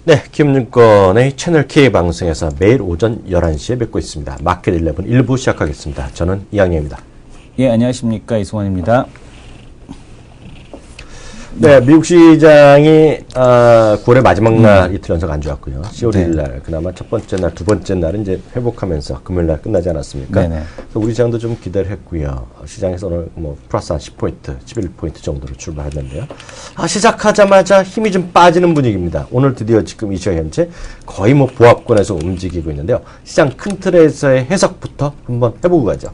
네, 키움증권의 채널 K 방송에서 매일 오전 11시에 뵙고 있습니다. 마켓 11 1부 시작하겠습니다. 저는 이항렬입니다. 예, 안녕하십니까. 이승환입니다. 네, 미국 시장이 9월의 마지막 날 이틀 연속 안 좋았고요. 10월 1일 날 그나마 첫 번째 날, 두 번째 날은 이제 회복하면서 금요일 날 끝나지 않았습니까? 네네. 그래서 우리 시장도 좀 기대를 했고요. 시장에서 오늘 뭐 플러스 한 10포인트, 11포인트 정도로 출발했는데요. 시작하자마자 힘이 좀 빠지는 분위기입니다. 오늘 드디어 지금 이 시각 현재 거의 뭐 보합권에서 움직이고 있는데요. 시장 큰 틀에서의 해석부터 한번 해보고 가죠.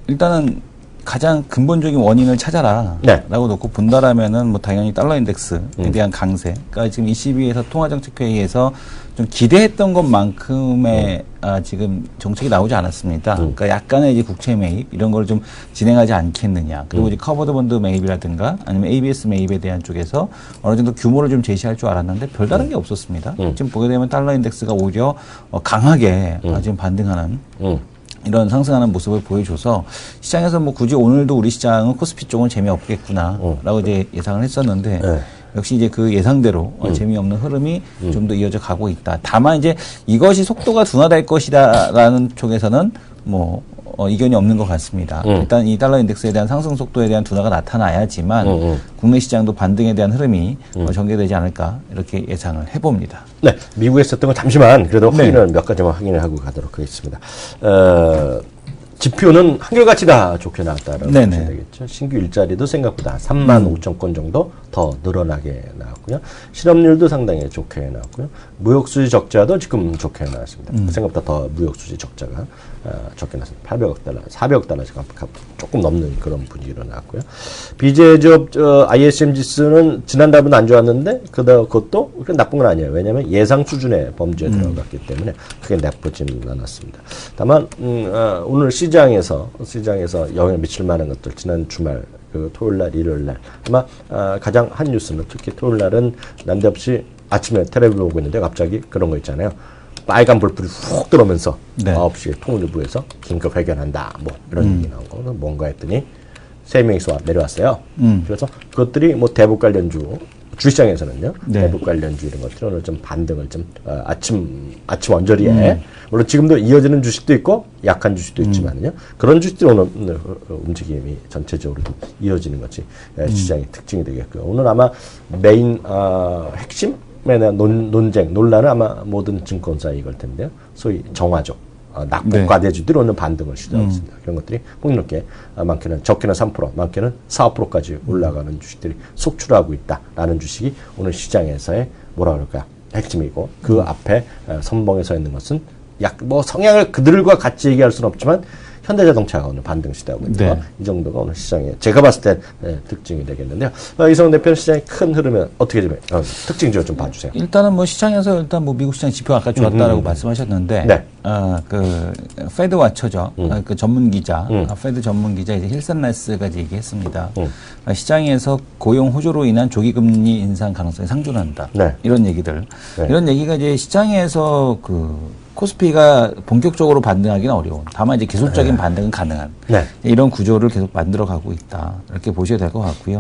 일단은 가장 근본적인 원인을 찾아라. 네. 라고 놓고 본다라면은 뭐 당연히 달러 인덱스에 대한 강세. 그러니까 지금 ECB에서 통화정책회의에서 좀 기대했던 것만큼의 지금 정책이 나오지 않았습니다. 그러니까 약간의 이제 국채 매입 이런 걸 좀 진행하지 않겠느냐. 그리고 이제 커버드 본드 매입이라든가 아니면 ABS 매입에 대한 쪽에서 어느 정도 규모를 좀 제시할 줄 알았는데 별다른 게 없었습니다. 지금 보게 되면 달러 인덱스가 오히려 강하게 지금 반등하는 이런 상승하는 모습을 보여줘서 시장에서 뭐 굳이 오늘도 우리 시장은 코스피 쪽은 재미없겠구나라고 이제 예상을 했었는데 네. 역시 이제 그 예상대로 재미없는 흐름이 좀 더 이어져 가고 있다. 다만 이제 이것이 속도가 둔화될 것이다라는 쪽에서는 뭐 이견이 없는 것 같습니다. 일단 이 달러 인덱스에 대한 상승 속도에 대한 둔화가 나타나야지만 국내 시장도 반등에 대한 흐름이 전개되지 않을까 이렇게 예상을 해봅니다. 네, 미국에 있었던 거 잠시만 그래도 확인을 몇 가지만 확인을 하고 가도록 하겠습니다. 지표는 한결같이 다 좋게 나왔다라고 보셔야 되겠죠. 신규 일자리도 생각보다 35,000건 정도 더 늘어나게 나왔고요. 실업률도 상당히 좋게 나왔고요. 무역수지 적자도 지금 좋게 나왔습니다. 생각보다 더 무역수지 적자가 적게 나왔습니다. 800억 달러, 400억 달러 조금 넘는 그런 분위기로 나왔고요. 비제조업 ISM 지수는 지난달보다 안 좋았는데 그것도 그렇게 나쁜 건 아니에요. 왜냐하면 예상 수준의 범주에 들어갔기 때문에 크게 나쁘지는 않았습니다. 다만 오늘 시장에서 영향을 미칠 만한 것들 지난 주말 그 토요일날 일요일날 아마 가장 한 뉴스는 특히 토요일날은 난데없이 아침에 텔레비전 보고 있는데 갑자기 그런 거 있잖아요. 빨간 불빛이 훅 들어오면서 9시에 통일부에서 긴급 회견한다 뭐 이런 얘기 나온 거 뭔가 했더니 3명이서 내려왔어요. 그래서 그것들이 뭐 대북 관련주 주시장에서는요. 대북 관련주 이런 것들이 오늘 좀 반등을 좀 아침 언저리에 물론 지금도 이어지는 주식도 있고 약한 주식도 있지만요. 그런 주식들이 오늘 움직임이 전체적으로 좀 이어지는 것이 시장의 특징이 되겠고요. 오늘 아마 메인 핵심에 대한 논란은 아마 모든 증권사 이걸 텐데요. 소위 정화적 낙폭과대주들이 오늘 반등을 시도하고 있습니다. 그런 것들이 폭넓게 많게는 적게는 3%, 많게는 4, 5%까지 올라가는 주식들이 속출하고 있다라는 주식이 오늘 시장에서의 뭐라 그럴까요? 핵심이고 그 앞에 선봉에 서 있는 것은 뭐 성향을 그들과 같이 얘기할 수는 없지만 현대자동차가 오늘 반등 시도하고 있는 거. 이 정도가 오늘 시장에 제가 봤을 때 특징이 되겠는데요. 이성훈 대표는 시장의 큰 흐름은 어떻게 좀 특징 좀 봐주세요. 일단은 뭐 시장에서 일단 뭐 미국 시장 지표 아까 좋았다라고 말씀하셨는데, 네. 그 페드 와처죠. 그 전문 기자, 페드 전문 기자 이제 힐슨 라이스가 이제 얘기했습니다. 시장에서 고용 호조로 인한 조기 금리 인상 가능성이 상존한다. 네. 이런 얘기들, 이런 얘기가 이제 시장에서 코스피가 본격적으로 반등하기는 어려운. 다만 이제 기술적인 반등은 가능한. 이런 구조를 계속 만들어가고 있다. 이렇게 보셔야 될 것 같고요.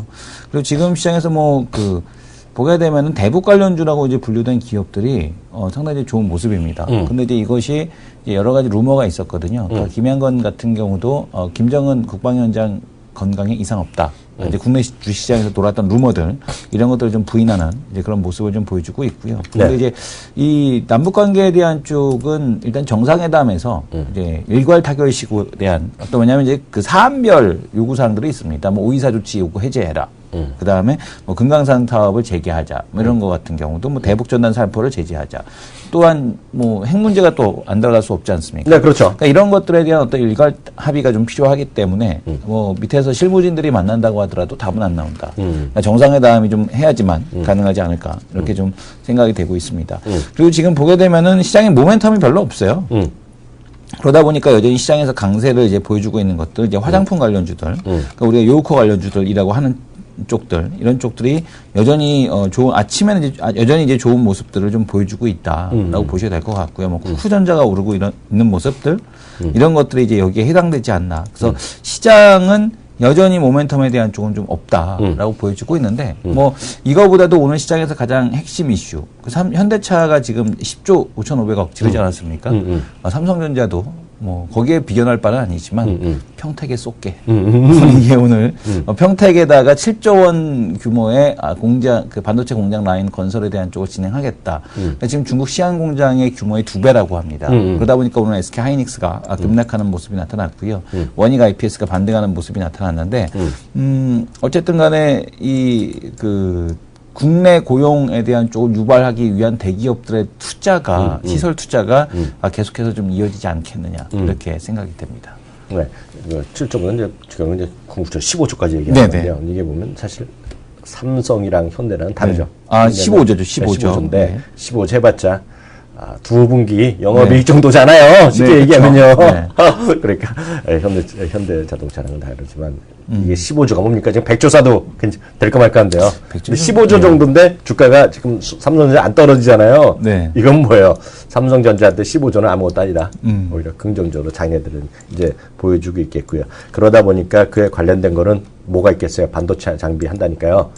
그리고 지금 시장에서 보게 되면은 대북 관련주라고 이제 분류된 기업들이 상당히 좋은 모습입니다. 근데 이제 이것이 이제 여러 가지 루머가 있었거든요. 그러니까 김양건 같은 경우도 김정은 국방위원장 건강에 이상 없다. 이제 국내 주식시장에서 돌았던 루머들 이런 것들을 좀 부인하는 이제 그런 모습을 좀 보여주고 있고요. 근데 이제 이 남북 관계에 대한 쪽은 일단 정상회담에서 이제 일괄 타결식에 대한 뭐냐면 이제 그 사안별 요구 사항들이 있습니다. 뭐 524 조치 요구 해제해라. 그 다음에 뭐 금강산 사업을 재개하자. 뭐 이런 거 같은 경우도 뭐 대북 전단 살포를 제재하자. 또한 뭐 핵 문제가 또 안 들어갈 수 없지 않습니까? 네, 그렇죠. 그러니까 이런 것들에 대한 어떤 일괄 합의가 좀 필요하기 때문에 뭐 밑에서 실무진들이 만난다고 하더라도 답은 안 나온다. 그러니까 정상회담이 좀 해야지만 가능하지 않을까 이렇게 좀 생각이 되고 있습니다. 그리고 지금 보게 되면은 시장의 모멘텀이 별로 없어요. 그러다 보니까 여전히 시장에서 강세를 이제 보여주고 있는 것들, 이제 화장품 관련주들, 그러니까 우리가 요코어 관련주들이라고 하는 쪽들, 이런 쪽들이 여전히 아침에는 이제 여전히 이제 좋은 모습들을 좀 보여주고 있다라고 보셔야 될 것 같고요. 뭐 쿠쿠전자가 오르고 있는 모습들, 이런 것들이 이제 여기에 해당되지 않나. 그래서 시장은 여전히 모멘텀에 대한 쪽은 좀 없다라고 보여지고 있는데 뭐 이거보다도 오늘 시장에서 가장 핵심 이슈 현대차가 지금 10조 5,500억 지르지 않았습니까? 삼성전자도 뭐 거기에 비견할 바는 아니지만 평택에 쏟게 이게 오늘 평택에다가 7조 원 규모의 공장 그 반도체 공장 라인 건설에 대한 쪽을 진행하겠다. 그러니까 지금 중국 시안 공장의 규모의 2배라고 합니다. 그러다 보니까 오늘 SK 하이닉스가 급락하는 모습이 나타났고요. 원익 IPS가 반등하는 모습이 나타났는데 어쨌든 간에 이 그 국내 고용에 대한 쪽을 유발하기 위한 대기업들의 투자가 시설 투자가 계속해서 좀 이어지지 않겠느냐 이렇게 생각이 됩니다. 네, 7조는 이제 지금 이제 궁극적 15조까지 얘기하는데요. 이게 보면 사실 삼성이랑 현대랑 다르죠. 15조죠, 15조. 네. 15조 해봤자 두 분기 영업이익 정도잖아요. 쉽게 얘기하면요. 그러니까 현대 자동차랑은 다르지만 이게 15조가 뭡니까? 지금 100조 사도 될까 말까 한데요. 15조 정도인데 주가가 지금 삼성전자 안 떨어지잖아요. 이건 뭐예요? 삼성전자한테 15조는 아무것도 아니다. 오히려 긍정적으로 자기네들은 이제 보여주고 있겠고요. 그러다 보니까 그에 관련된 거는 뭐가 있겠어요? 반도체 장비 한다니까요.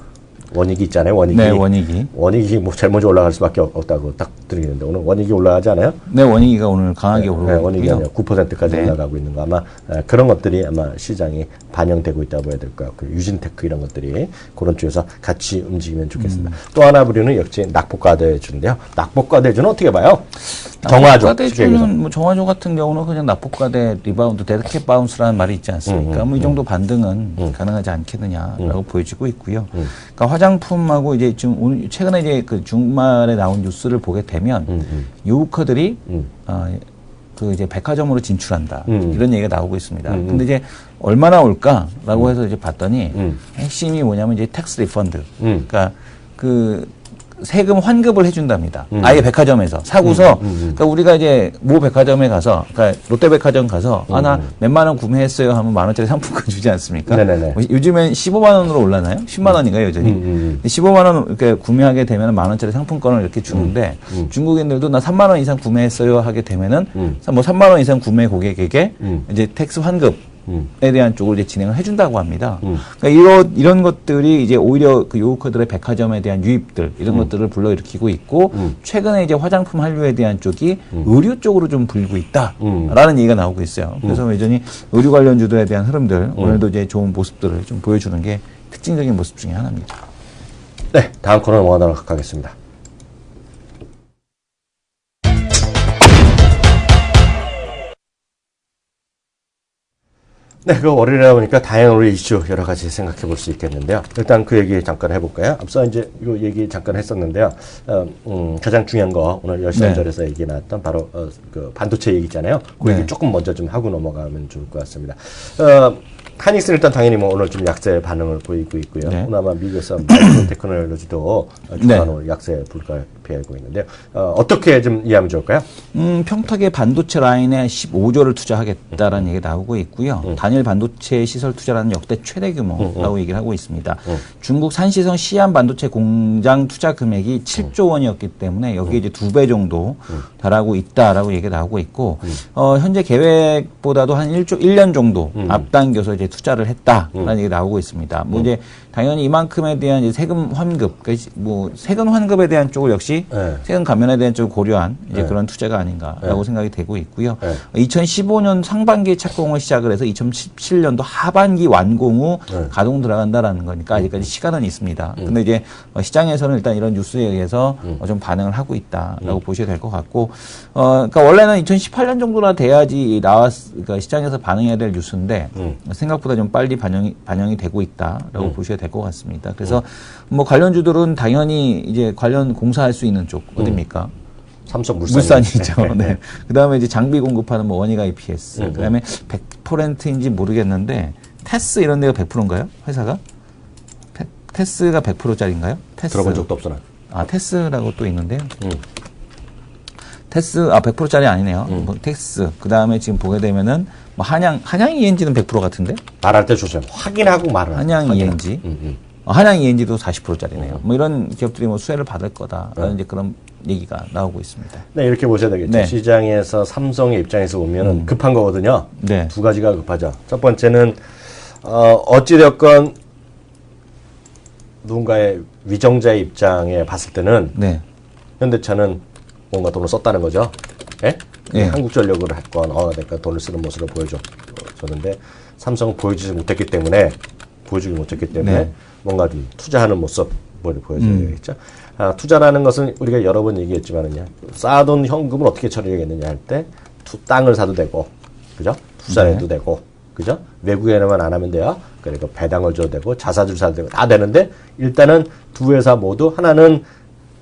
원익이 있잖아요, 원익이. 네, 원익이. 원익이 뭐 제일 먼저 올라갈 수밖에 없다고 딱 드리는데 오늘 원익이 올라가지 않아요? 네, 원익이가 오늘 강하게 오르고 있고요. 원익이 아니라 9%까지 올라가고 있는 거 아마 그런 것들이 아마 시장이 반영되고 있다고 해야 될 것 같고요. 유진테크 이런 것들이 그런 쪽에서 같이 움직이면 좋겠습니다. 또 하나 부류는 역시 낙폭과대주인데요. 낙폭과대주는 어떻게 봐요? 정화조. 낙폭과대주는 뭐 정화조 같은 경우는 그냥 낙폭과대 리바운드, 데드캣 바운스라는 말이 있지 않습니까? 뭐 이 정도 반등은 가능하지 않겠느냐라고 보여지고 있고요. 그러니까 화장품하고 이제 지금 오늘 최근에 이제 그 주말에 나온 뉴스를 보게 되면 유우커들이 그 이제 백화점으로 진출한다 이런 얘기가 나오고 있습니다. 근데 이제 얼마나 올까라고 해서 이제 봤더니 핵심이 뭐냐면 이제 텍스 리펀드, 그러니까 그 세금 환급을 해준답니다. 아예 백화점에서 사고서, 그러니까 우리가 이제 모 백화점에 가서, 그러니까 롯데백화점 가서, 나 몇만 원 구매했어요 하면 만 원짜리 상품권 주지 않습니까? 뭐 요즘엔 15만 원으로 올라나요? 10만 원인가요, 여전히? 15만 원 이렇게 구매하게 되면 만 원짜리 상품권을 이렇게 주는데, 중국인들도 나 3만 원 이상 구매했어요 하게 되면은, 뭐 3만 원 이상 구매 고객에게 이제 텍스 환급, 에 대한 쪽으로 이제 진행을 해준다고 합니다. 그러니까 이런 것들이 이제 오히려 그 요우커들의 백화점에 대한 유입들 이런 것들을 불러일으키고 있고 최근에 이제 화장품 한류에 대한 쪽이 의류 쪽으로 좀 불고 있다라는 얘기가 나오고 있어요. 그래서 여전히 의류 관련주들에 대한 흐름들 오늘도 이제 좋은 모습들을 좀 보여주는 게 특징적인 모습 중에 하나입니다. 네, 다음 코너 넘어가도록 하겠습니다. 네, 그 월요일이다 보니까 다양한 우리 이슈 여러 가지 생각해 볼 수 있겠는데요. 일단 그 얘기 잠깐 해볼까요? 앞서 이제 이 얘기 잠깐 했었는데요. 가장 중요한 거 오늘 10시 한절에서 얘기 나왔던 바로 그 반도체 얘기 있잖아요. 그 얘기 조금 먼저 좀 하고 넘어가면 좋을 것 같습니다. 하이닉스는 일단 당연히 뭐 오늘 좀 약세 반응을 보이고 있고요. 오늘 아마 미국에서 테크놀로지도 주간 약세 불가피하고 있는데요. 어떻게 좀 이해하면 좋을까요? 평택의 반도체 라인에 15조를 투자하겠다라는 얘기가 나오고 있고요. 단일 반도체 시설 투자라는 역대 최대 규모라고 얘기를 하고 있습니다. 중국 산시성 시안 반도체 공장 투자 금액이 7조 원이었기 때문에 여기에 이제 2배 정도 달하고 있다라고 얘기가 나오고 있고, 현재 계획보다도 한 1년 정도 앞당겨서 이제 투자를 했다라는 얘기가 나오고 있습니다. 뭐 이제 당연히 이만큼에 대한 이제 세금 환급, 그러니까 뭐 세금 환급에 대한 쪽을 역시 세금 감면에 대한 쪽을 고려한 이제 그런 투자가 아닌가라고 생각이 되고 있고요. 2015년 상반기에 착공을 시작을 해서 2017년도 하반기 완공 후 가동 들어간다라는 거니까 아직까지 시간은 있습니다. 근데 이제 시장에서는 일단 이런 뉴스에 의해서 좀 반응을 하고 있다라고 보셔야 될 것 같고, 그러니까 원래는 2018년 정도나 돼야지 그러니까 시장에서 반응해야 될 뉴스인데 생각보다 좀 빨리 반영이 되고 있다라고 보셔야 될 것 같습니다. 그래서 뭐 관련주들은 당연히 이제 관련 공사할 수 있는 쪽 어딥니까? 삼성 물산이죠. 네. 그 다음에 이제 장비 공급하는 뭐 원익 IPS. 그 다음에 100%인지 모르겠는데, 테스 이런 데가 100%인가요? 회사가? 테스가 100%짜리인가요? 테스. 들어본 적도 없어, 나. 테스라고 또 있는데요. 테스, 100%짜리 아니네요. 뭐 테스. 그 다음에 지금 보게 되면은, 뭐 한양 ENG는 100% 같은데? 말할 때 조심. 확인하고 말을. 한양 ENG. 한양 ENG도 40%짜리네요. 뭐 이런 기업들이 뭐 수혜를 받을 거다라는 이제 그런 얘기가 나오고 있습니다. 네, 이렇게 보셔야 되겠죠. 시장에서 삼성의 입장에서 보면 급한 거거든요. 두 가지가 급하죠. 첫 번째는 어찌되었건 누군가의 위정자의 입장에 봤을 때는 네. 현대차는 뭔가 돈을 썼다는 거죠. 예? 예. 한국전력을 했건 그러니까 돈을 쓰는 모습을 보여줬는데 삼성은 보여주지 못했기 때문에 네. 뭔가 좀 투자하는 모습을 보여줘야겠죠. 투자라는 것은 우리가 여러 번 얘기했지만은요, 쌓아둔 현금을 어떻게 처리하겠느냐 할 때 땅을 사도 되고, 그죠? 투자를 해도 되고, 그죠? 외국에만 안 하면 돼요. 그리고 배당을 줘도 되고, 자사주를 사도 되고, 다 되는데, 일단은 두 회사 모두 하나는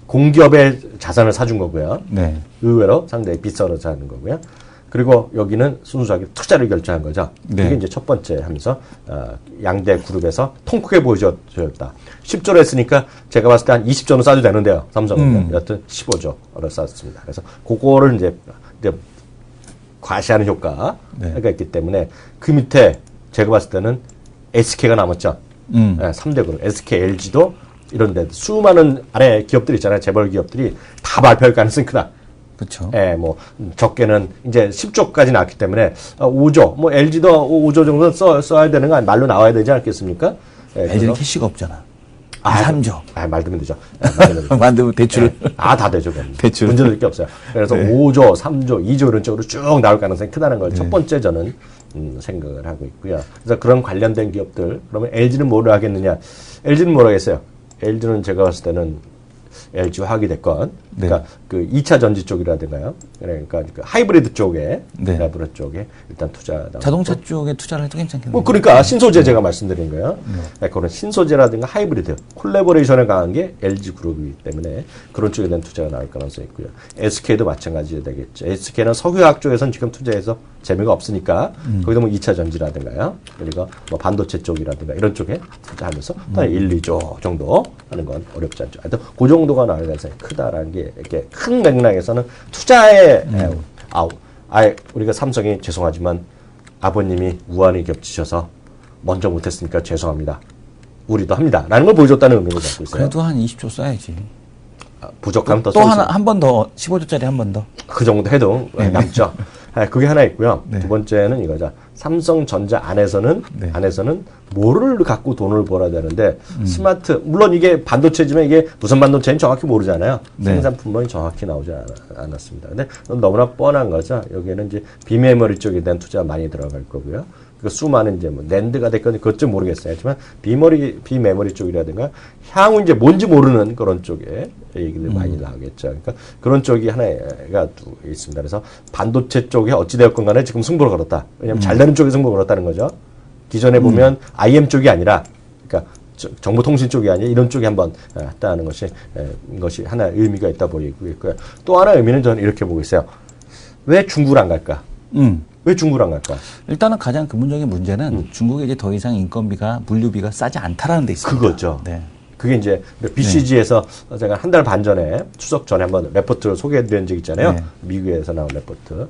공기업의 자산을 사준 거고요. 네. 의외로 상당히 비싸게 사는 거고요. 그리고 여기는 순수하게 투자를 결정한 거죠. 네. 이게 이제 첫 번째 하면서 양대 그룹에서 통크게 보여줬다. 10조로 했으니까 제가 봤을 때 한 20조는 싸도 되는데요. 삼성은 여튼 15조를 쌌습니다. 그래서 그거를 이제 과시하는 효과가 있기 때문에 그 밑에 제가 봤을 때는 SK가 남았죠. 3대 그룹 SK, LG도 이런 데 수많은 아래 기업들 있잖아요. 재벌 기업들이 다 발표할 가능성이 크다. 그렇죠. 예, 뭐 적게는 이제 10조까지 나왔기 때문에 5조, 뭐 LG도 5조 정도 써야 되는 거 말로 나와야 되지 않겠습니까? 예, LG는 캐시가 없잖아. 3조. 말되면 되죠. 만들면 대출. 다 되죠. 대출. 문제될 게 없어요. 그래서 5조, 3조, 2조 이런 쪽으로 쭉 나올 가능성이 크다는 걸 첫 번째 저는 생각을 하고 있고요. 그래서 그런 관련된 기업들, 그러면 LG는 뭐를 하겠느냐? LG는 뭐라 하겠어요? LG는 제가 봤을 때는 LG 화학이 됐건, 그러니까 그 2차 전지 쪽이라든가요. 그러니까 그 하이브리드 쪽에, 하이브리드 쪽에 일단 투자. 자동차 쪽에 투자를 해도 괜찮겠네요. 뭐 그러니까 신소재 제가 말씀드린 거예요. 그런 신소재라든가 하이브리드, 콜래보레이션에 강한 게 LG 그룹이기 때문에 그런 쪽에 대한 투자가 나올 가능성이 있고요. SK도 마찬가지 되겠죠. SK는 석유화학 쪽에서는 지금 투자해서 재미가 없으니까 거기도 뭐 2차 전지라든가요. 그리고 뭐 반도체 쪽이라든가 이런 쪽에 투자하면서 1, 2조 정도 하는 건 어렵지 않죠. 하여튼 그 정도가 나올 가능성이 크다라는 게 이렇게 큰 맥락에서는 투자에 우리가 삼성이 죄송하지만 아버님이 우한이 겹치셔서 먼저 못했으니까 죄송합니다. 우리도 합니다. 라는 걸 보여줬다는 의미를 갖고 있어요. 그래도 한 20조 써야지. 부족하면 더 또 한 번 더, 15조짜리 한 번 더. 그 정도 해도 남죠. 그게 하나 있고요. 두 번째는 이거죠. 삼성전자 안에서는 뭐를 갖고 돈을 벌어야 되는데 스마트, 물론 이게 반도체지만 이게 무슨 반도체인지 정확히 모르잖아요. 생산품론이 정확히 나오지 않았습니다. 근데 너무나 뻔한 거죠. 여기에는 이제 비메모리 쪽에 대한 투자가 많이 들어갈 거고요. 그 수많은 이제 뭐 낸드가 됐건 그것 좀 모르겠어요. 하지만 비메모리 쪽이라든가 향후 이제 뭔지 모르는 그런 쪽에 얘기들 많이 나오겠죠. 그러니까 그런 쪽이 하나가 있습니다. 그래서 반도체 쪽에 어찌되었건 간에 지금 승부를 걸었다. 왜냐하면 잘 되는 쪽에 승부를 걸었다는 거죠. 기존에 보면 IM 쪽이 아니라, 그러니까 정보통신 쪽이 아니라 이런 쪽에 한번 했다는 것이 하나 의미가 있다 보이고 있고요. 또 하나 의미는 저는 이렇게 보고 있어요. 왜 중국을 안 갈까? 왜 중국을 안 갈까? 일단은 가장 근본적인 문제는 중국에 이제 더 이상 인건비가, 물류비가 싸지 않다라는 데 있습니다. 그거죠. 그게 이제 BCG에서 제가 한 달 반 전에, 추석 전에 한번 레포트를 소개해 드린 적 있잖아요. 미국에서 나온 레포트.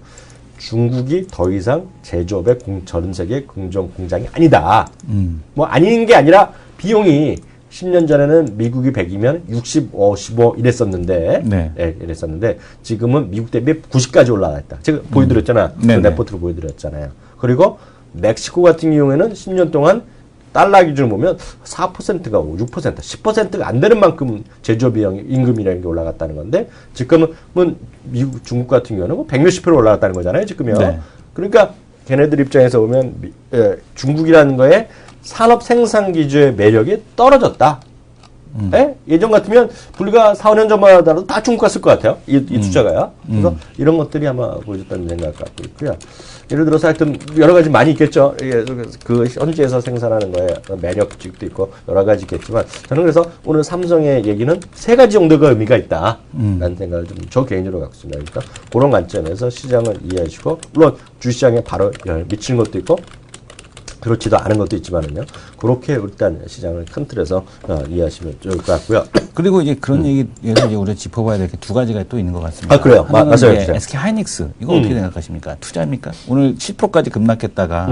중국이 더 이상 제조업의 전 세계 공장이 아니다. 뭐 아닌 게 아니라 비용이 10년 전에는 미국이 100이면 60, 55 이랬었는데, 이랬었는데 지금은 미국 대비 90까지 올라갔다. 제가 보여드렸잖아. 그 레포트를 보여드렸잖아요. 그리고 멕시코 같은 경우에는 10년 동안 달러 기준으로 보면 4%가 6%, 10%가 안 되는 만큼 제조업 비용, 임금이라는 게 올라갔다는 건데, 지금은 중국 같은 경우는 100몇십 % 올라갔다는 거잖아요, 지금요. 그러니까 걔네들 입장에서 보면 중국이라는 거에 산업 생산 기조의 매력이 떨어졌다. 예전 같으면 불과 4, 5년 전만 하더라도 다 중국 갔을 것 같아요. 이 투자가요. 그래서 이런 것들이 아마 보여줬다는 생각을 갖고 있고요. 예를 들어서 하여튼 여러 가지 많이 있겠죠. 그 현지에서 생산하는 거에 매력직도 있고 여러 가지 있겠지만 저는 그래서 오늘 삼성의 얘기는 세 가지 정도가 의미가 있다. 라는 생각을 좀 저 개인적으로 갖고 있습니다. 그러니까 그런 관점에서 시장을 이해하시고 물론 주시장에 바로 미치는 것도 있고 그렇지도 않은 것도 있지만은요. 그렇게 일단 시장을 큰 틀에서 이해하시면 좋을 것 같고요. 그리고 이제 그런 얘기에서 이제 우리가 짚어봐야 될 게 두 가지가 또 있는 것 같습니다. 아, 그래요? 맞아요. SK 하이닉스. 이거 어떻게 생각하십니까? 투자입니까? 오늘 7%까지 급락했다가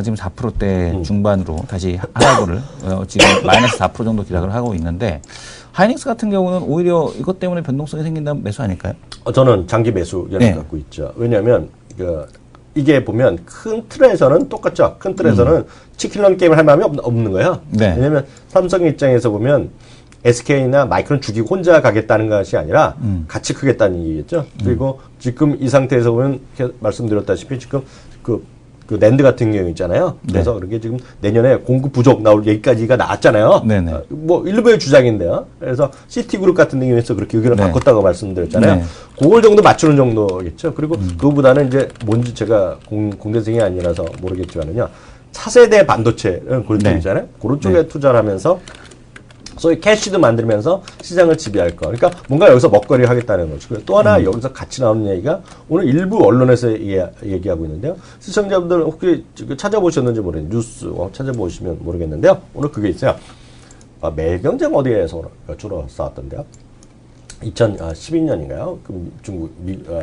지금 4%대 중반으로 다시 하락을 지금 마이너스 4% 정도 기락을 하고 있는데 하이닉스 같은 경우는 오히려 이것 때문에 변동성이 생긴다면 매수 아닐까요? 저는 장기 매수 견해 갖고 있죠. 왜냐하면 이게 보면 큰 틀에서는 똑같죠. 큰 틀에서는 치킨런 게임을 할 마음이 없는 거예요. 네. 왜냐면 삼성 입장에서 보면 SK나 마이크론 죽이고 혼자 가겠다는 것이 아니라 같이 크겠다는 얘기겠죠. 그리고 지금 이 상태에서 보면 말씀드렸다시피 지금 그 랜드 같은 경우 있잖아요. 그래서 네. 그렇게 지금 내년에 공급 부족 나올 얘기까지가 나왔잖아요. 네네. 뭐 일부의 주장인데요. 그래서 시티그룹 같은 경우에서 그렇게 의견을 네. 바꿨다고 말씀드렸잖아요. 네. 그걸 정도 맞추는 정도겠죠. 그리고 그거보다는 이제 뭔지 제가 공대생이 아니라서 모르겠지만은요. 차세대 반도체는 그런 쪽이잖아요. 그런 쪽에 투자를 하면서 소위 캐시도 만들면서 시장을 지배할 거. 그러니까 뭔가 여기서 먹거리 하겠다는 거죠. 또 하나 여기서 같이 나오는 얘기가 오늘 일부 언론에서 얘기하고 있는데요. 시청자분들 혹시 찾아보셨는지 모르겠는데 뉴스 찾아보시면 모르겠는데요. 오늘 그게 있어요. 매일경제 어디에서 주로 싸웠던데요. 2012년인가요? 중국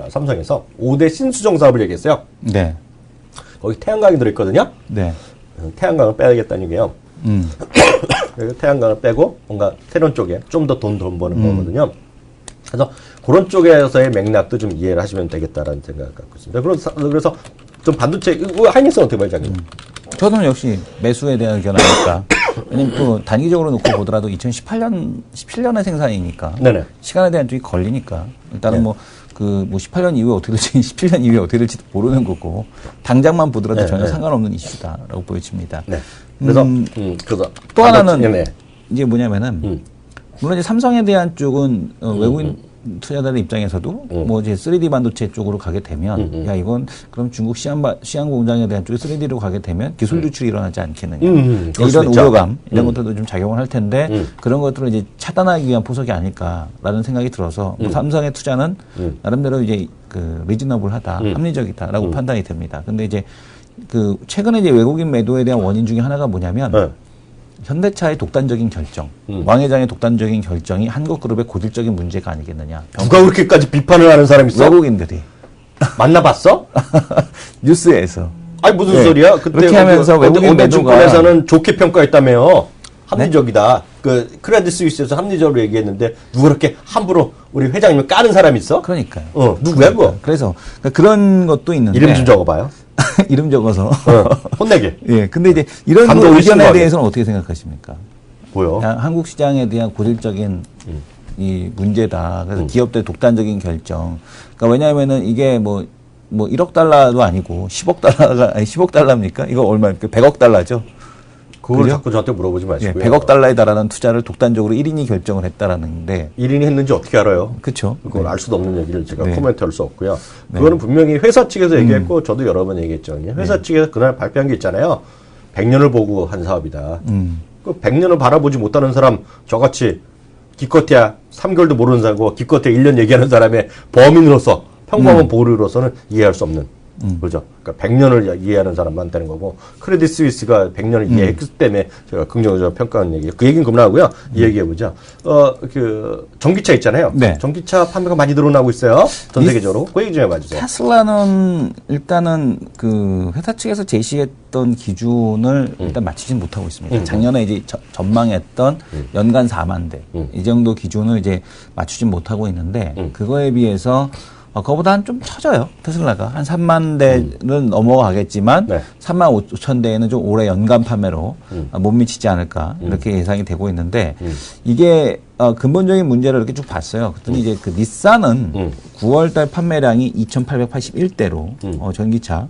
삼성에서 5대 신수정 사업을 얘기했어요. 네. 거기 태양광이 들어있거든요. 네. 태양광을 빼야겠다는 얘기예요. 그래서 태양광을 빼고 뭔가 새로운 쪽에 좀 더 돈 버는 거거든요. 그래서 그런 쪽에서의 맥락도 좀 이해를 하시면 되겠다라는 생각을 갖고 있습니다. 그래서 좀 반도체 하이닉스는 어떻게 봐요, 장님? 저는 역시 매수에 대한 의견 아닐까. 왜냐면 또 단기적으로 놓고 보더라도 17년의 생산이니까 네네. 시간에 대한 쪽이 걸리니까 일단은 네. 18년 이후에 어떻게 될지 17년 이후에 어떻게 될지도 모르는 거고 당장만 보더라도 네, 전혀 네. 상관없는 이슈다라고 보여집니다. 네. 그래서 또 하나는 네네. 이제 뭐냐면은 물론 이제 삼성에 대한 쪽은 외국인 투자자들 입장에서도 뭐 이제 3D 반도체 쪽으로 가게 되면 야 이건 그럼 중국 시안 공장에 대한 쪽에 3D로 가게 되면 기술 유출이 일어나지 않겠느냐 이런 우려감 이런 것들도 좀 작용을 할 텐데 그런 것들을 이제 차단하기 위한 포석이 아닐까라는 생각이 들어서 뭐 삼성의 투자는 나름대로 이제 그 리즈너블하다 합리적이다라고 판단이 됩니다. 근데 이제 그 최근에 이제 외국인 매도에 대한 원인 중에 하나가 뭐냐면 현대차의 독단적인 결정, 왕 회장의 독단적인 결정이 한국그룹의 고질적인 문제가 아니겠느냐. 누가 그렇게까지 비판을 하는 사람이 있어? 외국인들이. 만나봤어? 뉴스에서. 아니 무슨 소리야? 그때 그렇게 하면서 외국인 매도가 증권에서는 좋게 평가했다며요. 합리적이다. 그 크레딧 스위스에서 합리적으로 얘기했는데 누가 그렇게 함부로 우리 회장님을 까는 사람이 있어? 그러니까요. 누구야 그거? 그래서 그런 것도 있는데 이름 좀 적어봐요. 이름 적어서 혼내게. 예. 근데 이제 이런 의견에 신고하게. 대해서는 어떻게 생각하십니까? 뭐요? 한국 시장에 대한 고질적인 이 문제다. 그래서 기업들 독단적인 결정. 그러니까 왜냐하면은 이게 뭐 1억 달러도 아니고 10억 달러입니까? 이거 얼마입니까? 100억 달러죠. 그걸 자꾸 저한테 물어보지 마시고요. 예, 100억 달러에 달하는 투자를 독단적으로 1인이 결정을 했다라는데 1인이 했는지 어떻게 알아요? 그렇죠. 그걸 알 수도 없는 얘기를 제가 네. 코멘트할 수 없고요. 그거는 분명히 회사 측에서 얘기했고 저도 여러 번 얘기했죠. 회사 측에서 그날 발표한 게 있잖아요. 100년을 보고 한 사업이다. 그 100년을 바라보지 못하는 사람 저같이 기껏해야 3개월도 모르는 사람이고 기껏해야 1년 얘기하는 사람의 범인으로서 평범한 보류로서는 이해할 수 없는 그죠? 그러니까 100년을 이해하는 사람만 되는 거고 크레딧 스위스가 100년을 이해했기 때문에 제가 긍정적으로 평가하는 얘기. 그 얘기는 그만하고요. 이 얘기해 보자. 그 전기차 있잖아요. 네. 전기차 판매가 많이 늘어나고 있어요. 전 세계적으로. 그 얘기 좀 해봐 주세요. 테슬라는 일단은 그 회사 측에서 제시했던 기준을 일단 맞추진 못하고 있습니다. 작년에 이제 전망했던 연간 4만 대 이 정도 기준을 이제 맞추진 못하고 있는데 그거에 비해서 그거보다 한 좀 처져요. 테슬라가. 한 3만 대는 넘어가겠지만 네. 3만 5천 대에는 좀 올해 연간 판매로 못 미치지 않을까 이렇게 예상이 되고 있는데 이게 근본적인 문제를 이렇게 쭉 봤어요. 그랬더니 이제 그 닛산은 9월달 판매량이 2,881대로 전기차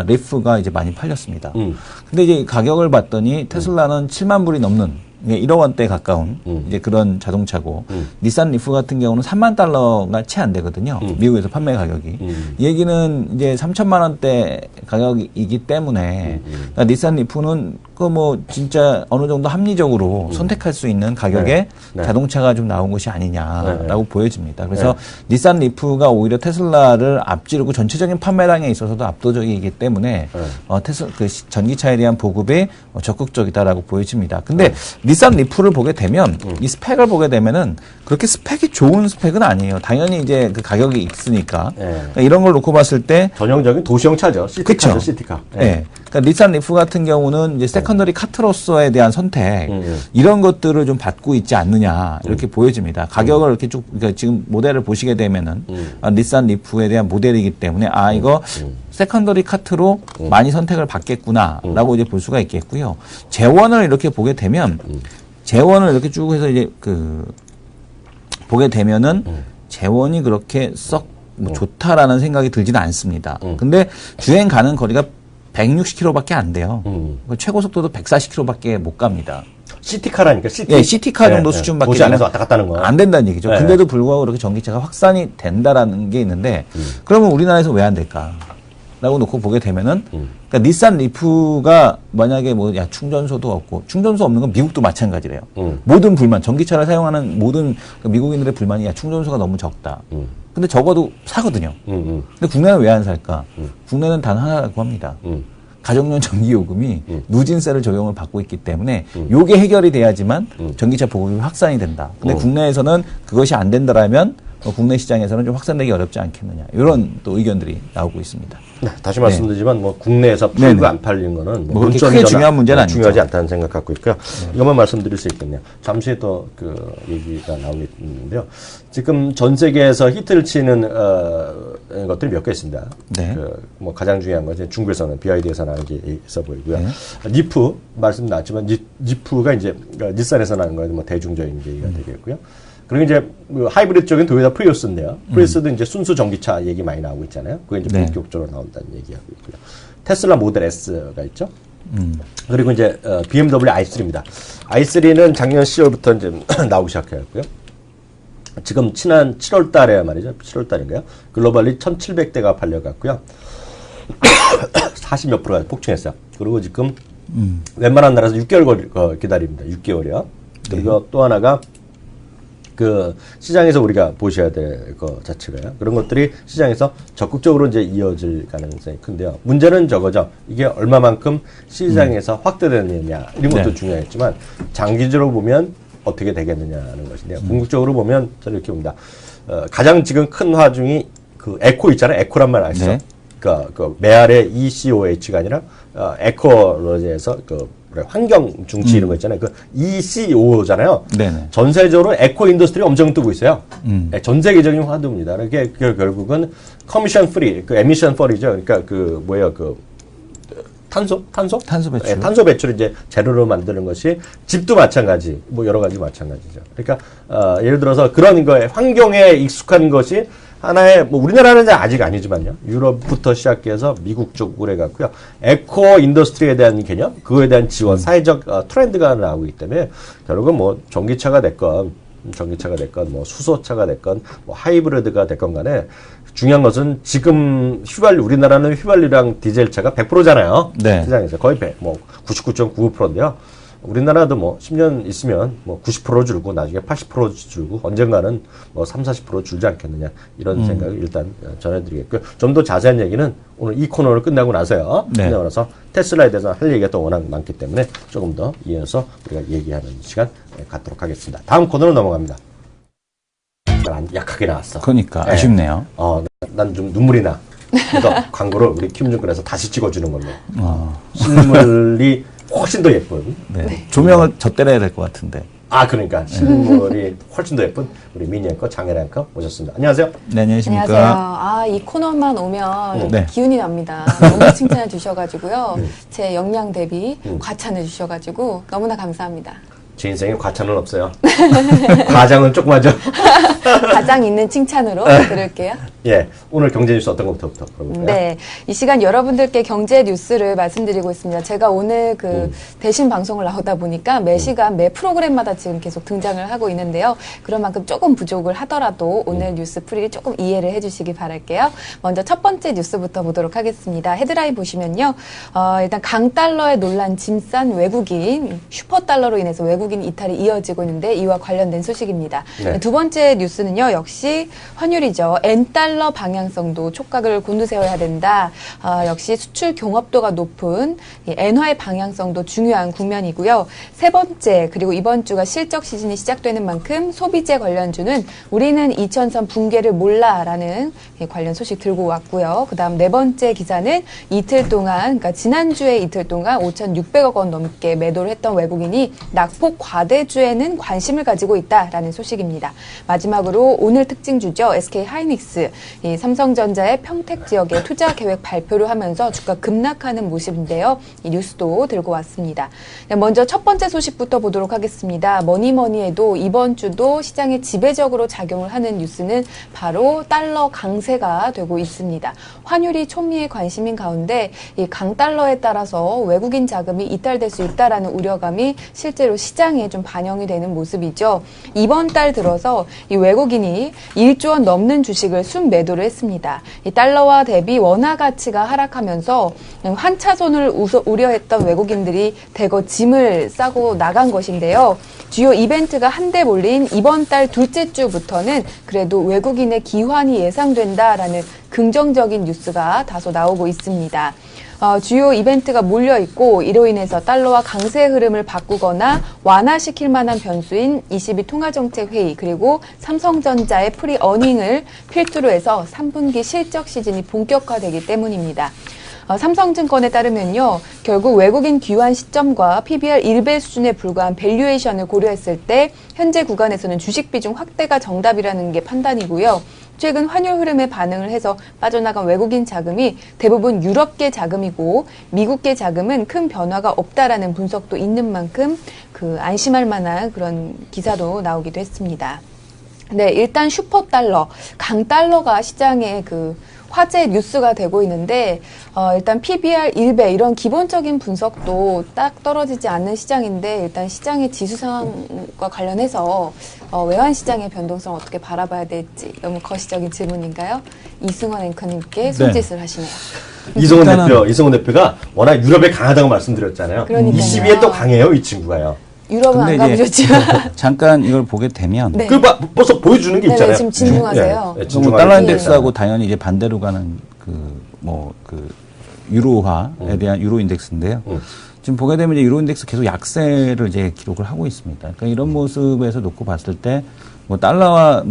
리프가 이제 많이 팔렸습니다. 근데 이제 가격을 봤더니 테슬라는 7만 불이 넘는 1억 원대 가까운 이제 그런 자동차고 닛산 리프 같은 경우는 3만 달러가 채 안 되거든요. 미국에서 판매 가격이. 이 얘기는 이제 3천만 원대 가격이기 때문에 그러니까 닛산 리프는 그 뭐 진짜 어느 정도 합리적으로 선택할 수 있는 가격의 네. 자동차가 좀 나온 것이 아니냐라고 보여집니다. 그래서 닛산 리프가 오히려 테슬라를 앞지르고 전체적인 판매량에 있어서도 압도적이기 때문에 그 전기차에 대한 보급이 적극적이다라고 보여집니다. 근데 닛산 리프를 보게 되면 이 스펙을 보게 되면은 그렇게 스펙이 좋은 스펙은 아니에요. 당연히 이제 그 가격이 있으니까 그러니까 이런 걸 놓고 봤을 때 전형적인 도시형 차죠. 시티카죠. 시티카. 네. 그러니까 닛산 리프 같은 경우는 이제 세컨더리 카트로서에 대한 선택 이런 것들을 좀 받고 있지 않느냐 이렇게 보여집니다. 가격을 이렇게 쭉 그러니까 지금 모델을 보시게 되면은 닛산 리프에 대한 모델이기 때문에 이거 세컨더리 카트로 많이 선택을 받겠구나라고 이제 볼 수가 있겠고요. 재원을 이렇게 보게 되면 재원을 이렇게 쭉 해서 이제 보게 되면은 재원이 그렇게 썩 뭐 좋다라는 생각이 들지는 않습니다. 근데 주행 가는 거리가 160km밖에 안 돼요. 최고 속도도 140km밖에 못 갑니다. 시티카라니까, 시티. 예, 시티카 정도 수준밖에 도시 안에서 왔다 갔다 하는 거. 안 된다는 얘기죠. 근데도 불구하고 그렇게 전기차가 확산이 된다라는 게 있는데, 그러면 우리나라에서 왜 안 될까? 라고 놓고 보게 되면은, 그러니까 닛산 리프가 만약에 뭐, 야, 충전소도 없고, 충전소 없는 건 미국도 마찬가지래요. 모든 불만, 전기차를 사용하는 모든 미국인들의 불만이, 야, 충전소가 너무 적다. 근데 적어도 사거든요. 근데 국내는 왜 안 살까? 국내는 단 하나라고 합니다. 가정용 전기요금이 누진세를 적용을 받고 있기 때문에 요게 해결이 돼야지만 전기차 보급이 확산이 된다. 근데 국내에서는 그것이 안 된다라면 국내 시장에서는 좀 확산되기 어렵지 않겠느냐. 이런 또 의견들이 나오고 있습니다. 네, 다시 말씀드리지만 뭐 국내에서 팔고 안 팔리는 거는 뭐 그렇게 크게 중요한 문제는 아니죠. 중요하지 않다는 생각 갖고 있고요. 이것만 말씀드릴 수 있겠네요. 잠시 또 그 얘기가 나오겠는데요. 지금 전 세계에서 히트를 치는 것들이 몇 개 있습니다. 네. 뭐 가장 중요한 것은 중국에서는 BYD에서 나는 게 있어 보이고요. 니프 말씀 나왔지만 니프가 이제 닛산에서 나는 거는 뭐 대중적인 얘기가 되겠고요. 그리고 이제 하이브리드 쪽인 도요타 프리우스인데요. 프리우스도 이제 순수 전기차 얘기 많이 나오고 있잖아요. 그게 이제 본격적으로 나온다는 얘기하고 있고요. 테슬라 모델 S가 있죠. 그리고 이제 BMW i3입니다. i3는 작년 10월부터 이제 나오기 시작했고요. 지금 지난 7월 달에 말이죠. 7월 달인가요? 글로벌리 1,700대가 팔려갔고요. 40몇 프로가 폭증했어요. 그리고 지금 웬만한 나라에서 6개월 기다립니다. 6개월이요. 그리고 또 하나가 그 시장에서 우리가 보셔야 될 것 자체가요. 그런 것들이 시장에서 적극적으로 이제 이어질 가능성이 큰데요. 문제는 저거죠. 이게 얼마만큼 시장에서 확대되느냐 이런 것도 중요했지만 장기적으로 보면 어떻게 되겠느냐는 것인데요. 궁극적으로 보면 저는 이렇게 봅니다. 가장 지금 큰 화중이 그 에코 있잖아요. 에코란 말 아시죠? 그러니까 그 메아리의 ECOH가 아니라 에코로지에서 환경 중치 이런 거 있잖아요. 그 ECO잖아요. 네네. 전세적으로 에코 인더스트리 엄청 뜨고 있어요. 전 세계적인 화두입니다. 그게 결국은 커미션 프리, 그 에미션 펄이죠. 그러니까 그 뭐예요, 그 탄소 배출. 예, 탄소 배출을 이제 재료로 만드는 것이 집도 마찬가지, 뭐 여러 가지 마찬가지죠. 그러니까 예를 들어서 그런 거에 환경에 익숙한 것이 하나의 뭐 우리나라는 아직 아니지만요. 유럽부터 시작해서 미국 쪽으로 해갖고요. 에코 인더스트리에 대한 개념, 그거에 대한 지원, 사회적 트렌드가 나오기 때문에 결국은 뭐 전기차가 됐건 뭐 수소차가 됐건 뭐 하이브리드가 됐건 간에 중요한 것은 지금 우리나라는 휘발유랑 디젤차가 100%잖아요. 네. 시장에서 거의 99.95%인데요. 우리나라도 뭐 10년 있으면 뭐 90% 줄고 나중에 80% 줄고 언젠가는 뭐 30-40% 줄지 않겠느냐 이런 생각을 일단 전해드리겠고요. 좀 더 자세한 얘기는 오늘 이 코너를 끝나고 나서요. 끝나고 나서 테슬라에 대해서 할 얘기가 또 워낙 많기 때문에 조금 더 이어서 우리가 얘기하는 시간 갖도록 하겠습니다. 다음 코너로 넘어갑니다. 약하게 나왔어. 그러니까 아쉽네요. 난 좀 눈물이 나. 그래서 광고를 우리 킴중권에서 다시 찍어주는 걸로. 실물이 훨씬 더 예쁜. 네. 조명을 저 때려야 될 것 같은데. 그러니까 실물이 훨씬 더 예쁜 우리 미니 앵커 장혜라 앵커 모셨습니다. 안녕하세요. 네, 안녕하십니까. 안녕하세요. 이 코너만 오면 기운이 납니다. 너무 칭찬해 주셔가지고요. 제 역량 대비 과찬해 주셔가지고 너무나 감사합니다. 제 인생에 과찬은 없어요. 과장은 조금 하죠. 가장 있는 칭찬으로 들을게요. 예, 오늘 경제 뉴스 어떤 것부터 볼까요? 네, 이 시간 여러분들께 경제 뉴스를 말씀드리고 있습니다. 제가 오늘 대신 방송을 나오다 보니까 매 시간 매 프로그램마다 지금 계속 등장을 하고 있는데요. 그런 만큼 조금 부족을 하더라도 오늘 뉴스 풀이 조금 이해를 해주시기 바랄게요. 먼저 첫 번째 뉴스부터 보도록 하겠습니다. 헤드라인 보시면요, 일단 강달러의 논란 짐싼 외국인 슈퍼달러로 인해서 외국인 이탈이 이어지고 있는데 이와 관련된 소식입니다. 네. 두 번째 뉴스는요, 역시 환율이죠. N달러 방향성도 촉각을 곤두세워야 된다. 역시 수출 경합도가 높은 엔화의 방향성도 중요한 국면이고요. 세 번째, 그리고 이번 주가 실적 시즌이 시작되는 만큼 소비재 관련주는 우리는 2000선 붕괴를 몰라라는 관련 소식 들고 왔고요. 그 다음 네 번째 기사는 이틀 동안, 그러니까 지난주에 이틀 동안 5,600억 원 넘게 매도를 했던 외국인이 낙폭 과대주에는 관심을 가지고 있다라는 소식입니다. 마지막으로 전격으로 오늘 특징주죠. SK하이닉스, 이 삼성전자의 평택 지역에 투자 계획 발표를 하면서 주가 급락하는 모습인데요. 이 뉴스도 들고 왔습니다. 네, 먼저 첫 번째 소식부터 보도록 하겠습니다. 뭐니뭐니해도 이번 주도 시장에 지배적으로 작용을 하는 뉴스는 바로 달러 강세가 되고 있습니다. 환율이 촌미의 관심인 가운데 이 강달러에 따라서 외국인 자금이 이탈될 수 있다라는 우려감이 실제로 시장에 좀 반영이 되는 모습이죠. 이번 달 들어서 이 외국인이 1조 원 넘는 주식을 순매도를 했습니다. 이 달러와 대비 원화 가치가 하락하면서 환차손을 우려했던 외국인들이 대거 짐을 싸고 나간 것인데요. 주요 이벤트가 한데 몰린 이번 달 둘째 주부터는 그래도 외국인의 기환이 예상된다라는 긍정적인 뉴스가 다소 나오고 있습니다. 주요 이벤트가 몰려있고 이로 인해서 달러와 강세 흐름을 바꾸거나 완화시킬 만한 변수인 22 통화정책회의 그리고 삼성전자의 프리어닝을 필두로 해서 3분기 실적 시즌이 본격화되기 때문입니다. 삼성증권에 따르면요, 결국 외국인 귀환 시점과 PBR 1배 수준에 불과한 밸류에이션을 고려했을 때 현재 구간에서는 주식 비중 확대가 정답이라는 게 판단이고요. 최근 환율 흐름에 반응을 해서 빠져나간 외국인 자금이 대부분 유럽계 자금이고 미국계 자금은 큰 변화가 없다라는 분석도 있는 만큼 안심할 만한 그런 기사도 나오기도 했습니다. 네, 일단 슈퍼달러, 강달러가 시장에 화제 뉴스가 되고 있는데 일단 PBR 1배 이런 기본적인 분석도 딱 떨어지지 않는 시장인데 일단 시장의 지수 상황과 관련해서 외환 시장의 변동성을 어떻게 바라봐야 될지 너무 거시적인 질문인가요? 이승원 앵커님께 손짓을 하시네요. 이승원 대표가 워낙 유럽에 강하다고 말씀드렸잖아요. 그러니까요. 22에 또 강해요, 이 친구가요. 유럽은 안 가보셨지만 잠깐 이걸 보게 되면 네. 벌써 보여주는 게 있잖아요. 지금 진중하세요. 달러 인덱스하고 당연히 이제 반대로 가는 유로화에 대한 유로 인덱스인데요. 지금 보게 되면 이제 유로 인덱스 계속 약세를 이제 기록을 하고 있습니다. 그러니까 이런 모습에서 놓고 봤을 때 달러와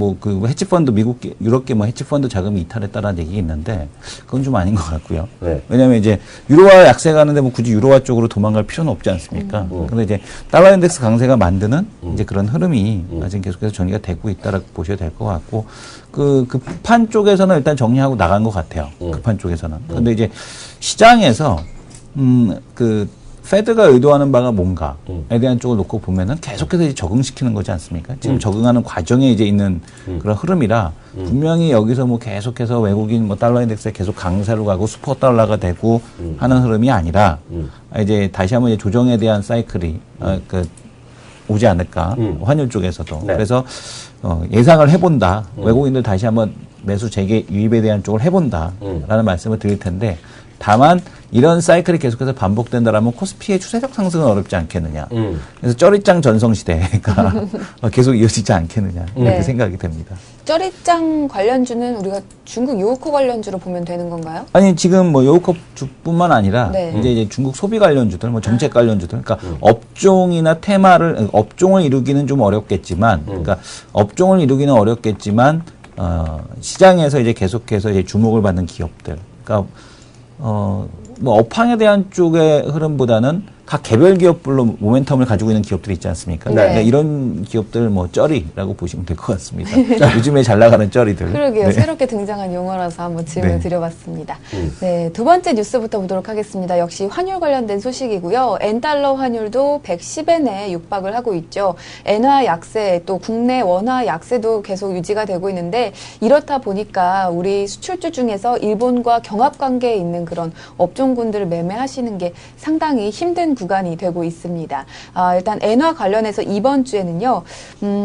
헤지펀드 유럽계 헤지펀드 자금이 이탈했다라는 얘기 있는데 그건 좀 아닌 것 같고요. 네. 왜냐하면 이제 유로화 약세 가는데 굳이 유로화 쪽으로 도망갈 필요는 없지 않습니까? 그런데 이제 달러 인덱스 강세가 만드는 이제 그런 흐름이 아직 계속해서 정리가 되고 있다라고 보셔야 될 것 같고 급한 쪽에서는 일단 정리하고 나간 것 같아요. 급한 쪽에서는. 그런데 이제 시장에서 페드가 의도하는 바가 뭔가에 대한 쪽을 놓고 보면은 계속해서 이제 적응시키는 거지 않습니까? 지금 적응하는 과정에 이제 있는 그런 흐름이라 분명히 여기서 계속해서 외국인 달러 인덱스에 계속 강세로 가고 슈퍼 달러가 되고 하는 흐름이 아니라 이제 다시 한번 이제 조정에 대한 사이클이 오지 않을까 환율 쪽에서도. 네. 그래서 예상을 해본다. 외국인들 다시 한번 매수 재개 유입에 대한 쪽을 해본다라는 말씀을 드릴 텐데. 다만 이런 사이클이 계속해서 반복된다라면 코스피의 추세적 상승은 어렵지 않겠느냐. 그래서 쩌릿장 전성시대가 계속 이어지지 않겠느냐. 이렇게 생각이 됩니다. 쩌릿장 관련주는 우리가 중국 요오코 관련주로 보면 되는 건가요? 아니 지금 요오코주뿐만 아니라 이제 중국 소비 관련주들, 정책 관련주들, 그러니까 업종이나 테마를 업종을 이루기는 좀 어렵겠지만, 그러니까 업종을 이루기는 어렵겠지만 시장에서 이제 계속해서 이제 주목을 받는 기업들, 그러니까 업황에 대한 쪽의 흐름보다는 각 개별 기업별로 모멘텀을 가지고 있는 기업들이 있지 않습니까? 네. 이런 기업들 쩌리라고 보시면 될 것 같습니다. 요즘에 잘 나가는 쩌리들. 그러게요. 네. 새롭게 등장한 용어라서 한번 질문을 드려봤습니다. 네, 두 번째 뉴스부터 보도록 하겠습니다. 역시 환율 관련된 소식이고요. 엔달러 환율도 110엔에 육박을 하고 있죠. 엔화 약세 또 국내 원화 약세도 계속 유지가 되고 있는데 이렇다 보니까 우리 수출주 중에서 일본과 경합관계에 있는 그런 업종군들을 매매하시는 게 상당히 힘든 구간이 되고 있습니다. 일단 엔화 관련해서 이번 주에는요,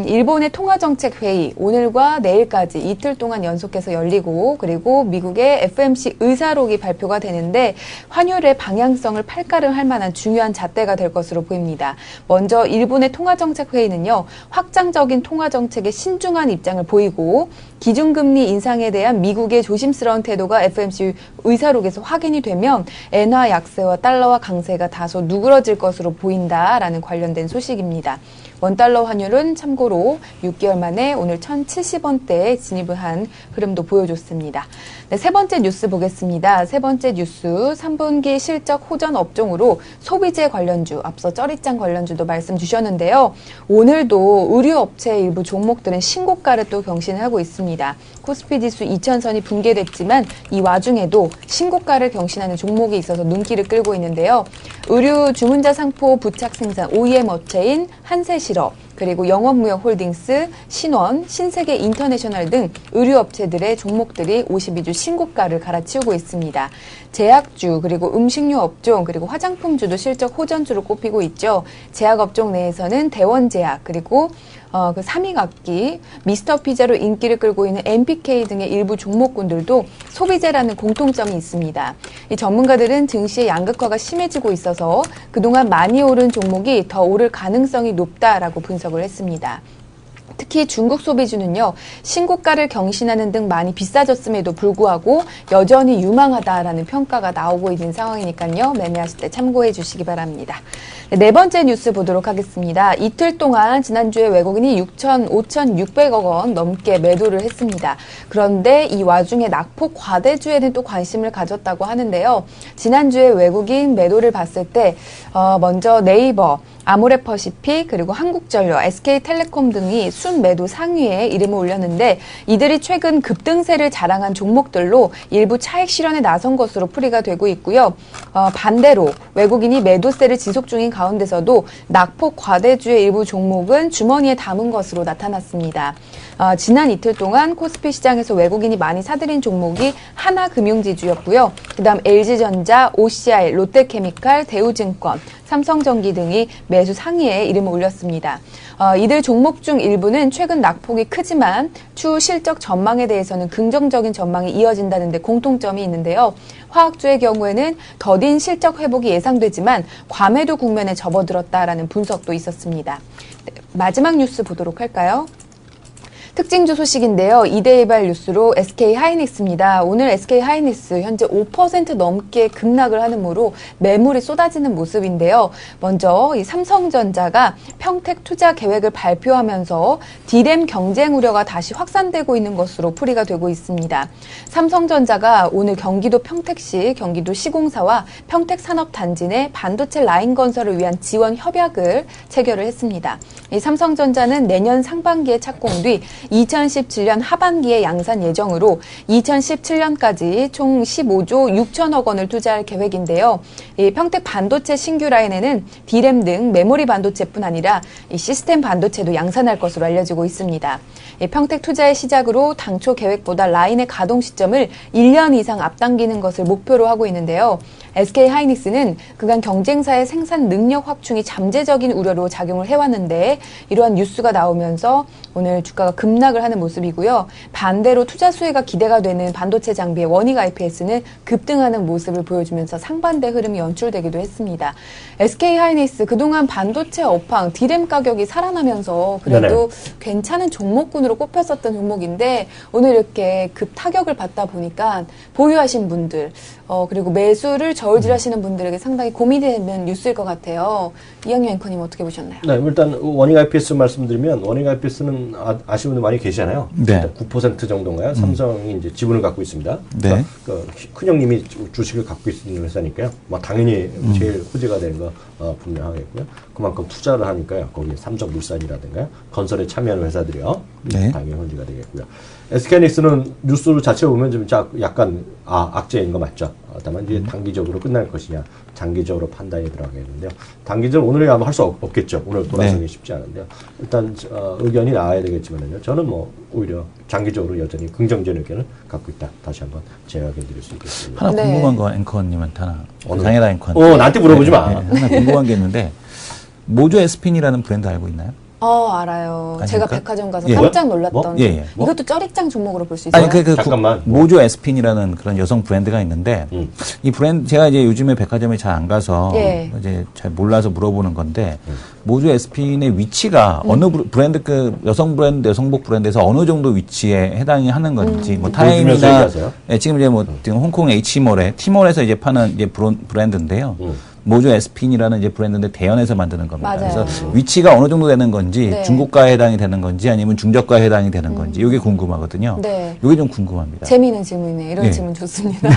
일본의 통화정책 회의 오늘과 내일까지 이틀 동안 연속해서 열리고 그리고 미국의 FMC 의사록이 발표가 되는데 환율의 방향성을 팔가름할 만한 중요한 잣대가 될 것으로 보입니다. 먼저 일본의 통화정책 회의는요, 확장적인 통화정책에 신중한 입장을 보이고 기준금리 인상에 대한 미국의 조심스러운 태도가 FMC 의사록에서 확인이 되면 엔화 약세와 달러와 강세가 다소 누그러질 것으로 보인다라는 관련된 소식입니다. 원달러 환율은 참고로 6개월 만에 오늘 1,070원대에 진입을 한 흐름도 보여줬습니다. 네, 세 번째 뉴스 보겠습니다. 세 번째 뉴스 3분기 실적 호전 업종으로 소비재 관련주, 앞서 쩌리짱 관련주도 말씀 주셨는데요. 오늘도 의류업체 일부 종목들은 신고가를 또 경신을 하고 있습니다. 코스피 지수 2000선이 붕괴됐지만 이 와중에도 신고가를 경신하는 종목이 있어서 눈길을 끌고 있는데요. 의류 주문자 상포 부착 생산 OEM 업체인 한세실업, 그리고 영업무역홀딩스, 신원, 신세계 인터내셔널 등 의류업체들의 종목들이 52주 신고가를 갈아치우고 있습니다. 제약주, 그리고 음식료 업종, 그리고 화장품주도 실적 호전주로 꼽히고 있죠. 제약업종 내에서는 대원제약, 그리고 그 삼익악기, 미스터피자로 인기를 끌고 있는 MPK 등의 일부 종목군들도 소비재라는 공통점이 있습니다. 이 전문가들은 증시의 양극화가 심해지고 있어서 그동안 많이 오른 종목이 더 오를 가능성이 높다라고 분석을 했습니다. 특히 중국 소비주는요, 신고가를 경신하는 등 많이 비싸졌음에도 불구하고 여전히 유망하다라는 평가가 나오고 있는 상황이니까요, 매매하실 때 참고해 주시기 바랍니다. 네 번째 뉴스 보도록 하겠습니다. 이틀 동안 지난주에 외국인이 5,600억 원 넘게 매도를 했습니다. 그런데 이 와중에 낙폭 과대주에는 또 관심을 가졌다고 하는데요. 지난주에 외국인 매도를 봤을 때 먼저 네이버, 아모레퍼시픽, 그리고 한국전력, SK텔레콤 등이 순매도 상위에 이름을 올렸는데 이들이 최근 급등세를 자랑한 종목들로 일부 차익 실현에 나선 것으로 풀이가 되고 있고요. 반대로 외국인이 매도세를 지속 중인 가운데서도 낙폭 과대주의 일부 종목은 주머니에 담은 것으로 나타났습니다. 지난 이틀 동안 코스피 시장에서 외국인이 많이 사들인 종목이 하나금융지주였고요. 그다음 LG전자, OCI, 롯데케미칼, 대우증권, 삼성전기 등이 매수 상위에 이름을 올렸습니다. 이들 종목 중 일부는 최근 낙폭이 크지만 추후 실적 전망에 대해서는 긍정적인 전망이 이어진다는 데 공통점이 있는데요. 화학주의 경우에는 더딘 실적 회복이 예상되지만 과매도 국면에 접어들었다라는 분석도 있었습니다. 네, 마지막 뉴스 보도록 할까요? 특징주 소식인데요. 2대 1발 뉴스로 SK하이닉스입니다. 오늘 SK하이닉스 현재 5% 넘게 급락을 하는므로 매물이 쏟아지는 모습인데요. 먼저 이 삼성전자가 평택 투자 계획을 발표하면서 D램 경쟁 우려가 다시 확산되고 있는 것으로 풀이가 되고 있습니다. 삼성전자가 오늘 경기도 평택시 경기도 시공사와 평택산업단지 내 반도체 라인 건설을 위한 지원 협약을 체결을 했습니다. 이 삼성전자는 내년 상반기에 착공 뒤 2017년 하반기에 양산 예정으로 2017년까지 총 15조 6천억 원을 투자할 계획인데요. 이 평택 반도체 신규 라인에는 D램 등 메모리 반도체뿐 아니라 이 시스템 반도체도 양산할 것으로 알려지고 있습니다. 이 평택 투자의 시작으로 당초 계획보다 라인의 가동 시점을 1년 이상 앞당기는 것을 목표로 하고 있는데요. SK하이닉스는 그간 경쟁사의 생산 능력 확충이 잠재적인 우려로 작용을 해왔는데 이러한 뉴스가 나오면서 오늘 주가가 급락을 하는 모습이고요. 반대로 투자 수혜가 기대가 되는 반도체 장비의 원익 IPS는 급등하는 모습을 보여주면서 상반대 흐름이 연출되기도 했습니다. SK하이닉스 그동안 반도체 업황, D램 가격이 살아나면서 그래도 네네. 괜찮은 종목군으로 꼽혔었던 종목인데 오늘 이렇게 급 타격을 받다 보니까 보유하신 분들 그리고 매수를 저울질하시는 분들에게 상당히 고민이 되는 뉴스일 것 같아요. 이학년 앵커님 어떻게 보셨나요? 네, 일단 원익 IPS 말씀드리면 원익 IPS는 아시는 분들 많이 계시잖아요. 네. 9% 정도인가요? 삼성이 이제 지분을 갖고 있습니다. 네. 큰형님이 주식을 갖고 있는 회사니까요. 뭐 당연히 제일 호재가 되는 거 분명하겠고요. 그만큼 투자를 하니까요. 거기 삼성물산이라든가 건설에 참여하는 회사들이요. 네. 당연히 호재가 되겠고요. SK하이닉스는 뉴스 자체를 보면 좀 약간 악재인 거 맞죠? 다만 이제 단기적으로 끝날 것이냐, 장기적으로 판단이 들어가겠는데요. 단기적으로 오늘이 아마 할 수 없겠죠. 오늘 돌아서기 네. 쉽지 않은데요. 일단 의견이 나와야 되겠지만요. 저는 뭐 오히려 장기적으로 여전히 긍정적인 의견을 갖고 있다. 다시 한번 제약해 드릴 수 있겠습니다. 하나 궁금한 거 앵커님한테 하나. 장혜라 앵커한테. 나한테 물어보지 마. 네, 하나 궁금한 게 있는데 모조 에스핀이라는 브랜드 알고 있나요? 알아요. 아닙니까? 제가 백화점 가서 예. 깜짝 놀랐던. 뭐? 이것도 쩌리짱 종목으로 볼 수 있어요. 아니, 잠깐만. 모조 에스핀이라는 그런 여성 브랜드가 있는데, 이 브랜드, 제가 이제 요즘에 백화점에 잘 안 가서, 이제 잘 몰라서 물어보는 건데, 모조 에스핀의 위치가 어느 브랜드, 여성 브랜드, 여성복 브랜드에서 어느 정도 위치에 해당이 하는 건지, 뭐 타임이나, 지금 이제 뭐, 홍콩 H몰에, T몰에서 이제 파는 이제 브랜드인데요. 모조 에스핀이라는 이제 브랜드인데 대연에서 만드는 겁니다. 맞아요. 그래서 위치가 어느 정도 되는 건지 네. 중고가에 해당이 되는 건지 아니면 중저가에 해당이 되는 건지 이게 궁금하거든요. 네. 이게 좀 궁금합니다. 재미있는 질문이네요. 이런 네. 질문 좋습니다.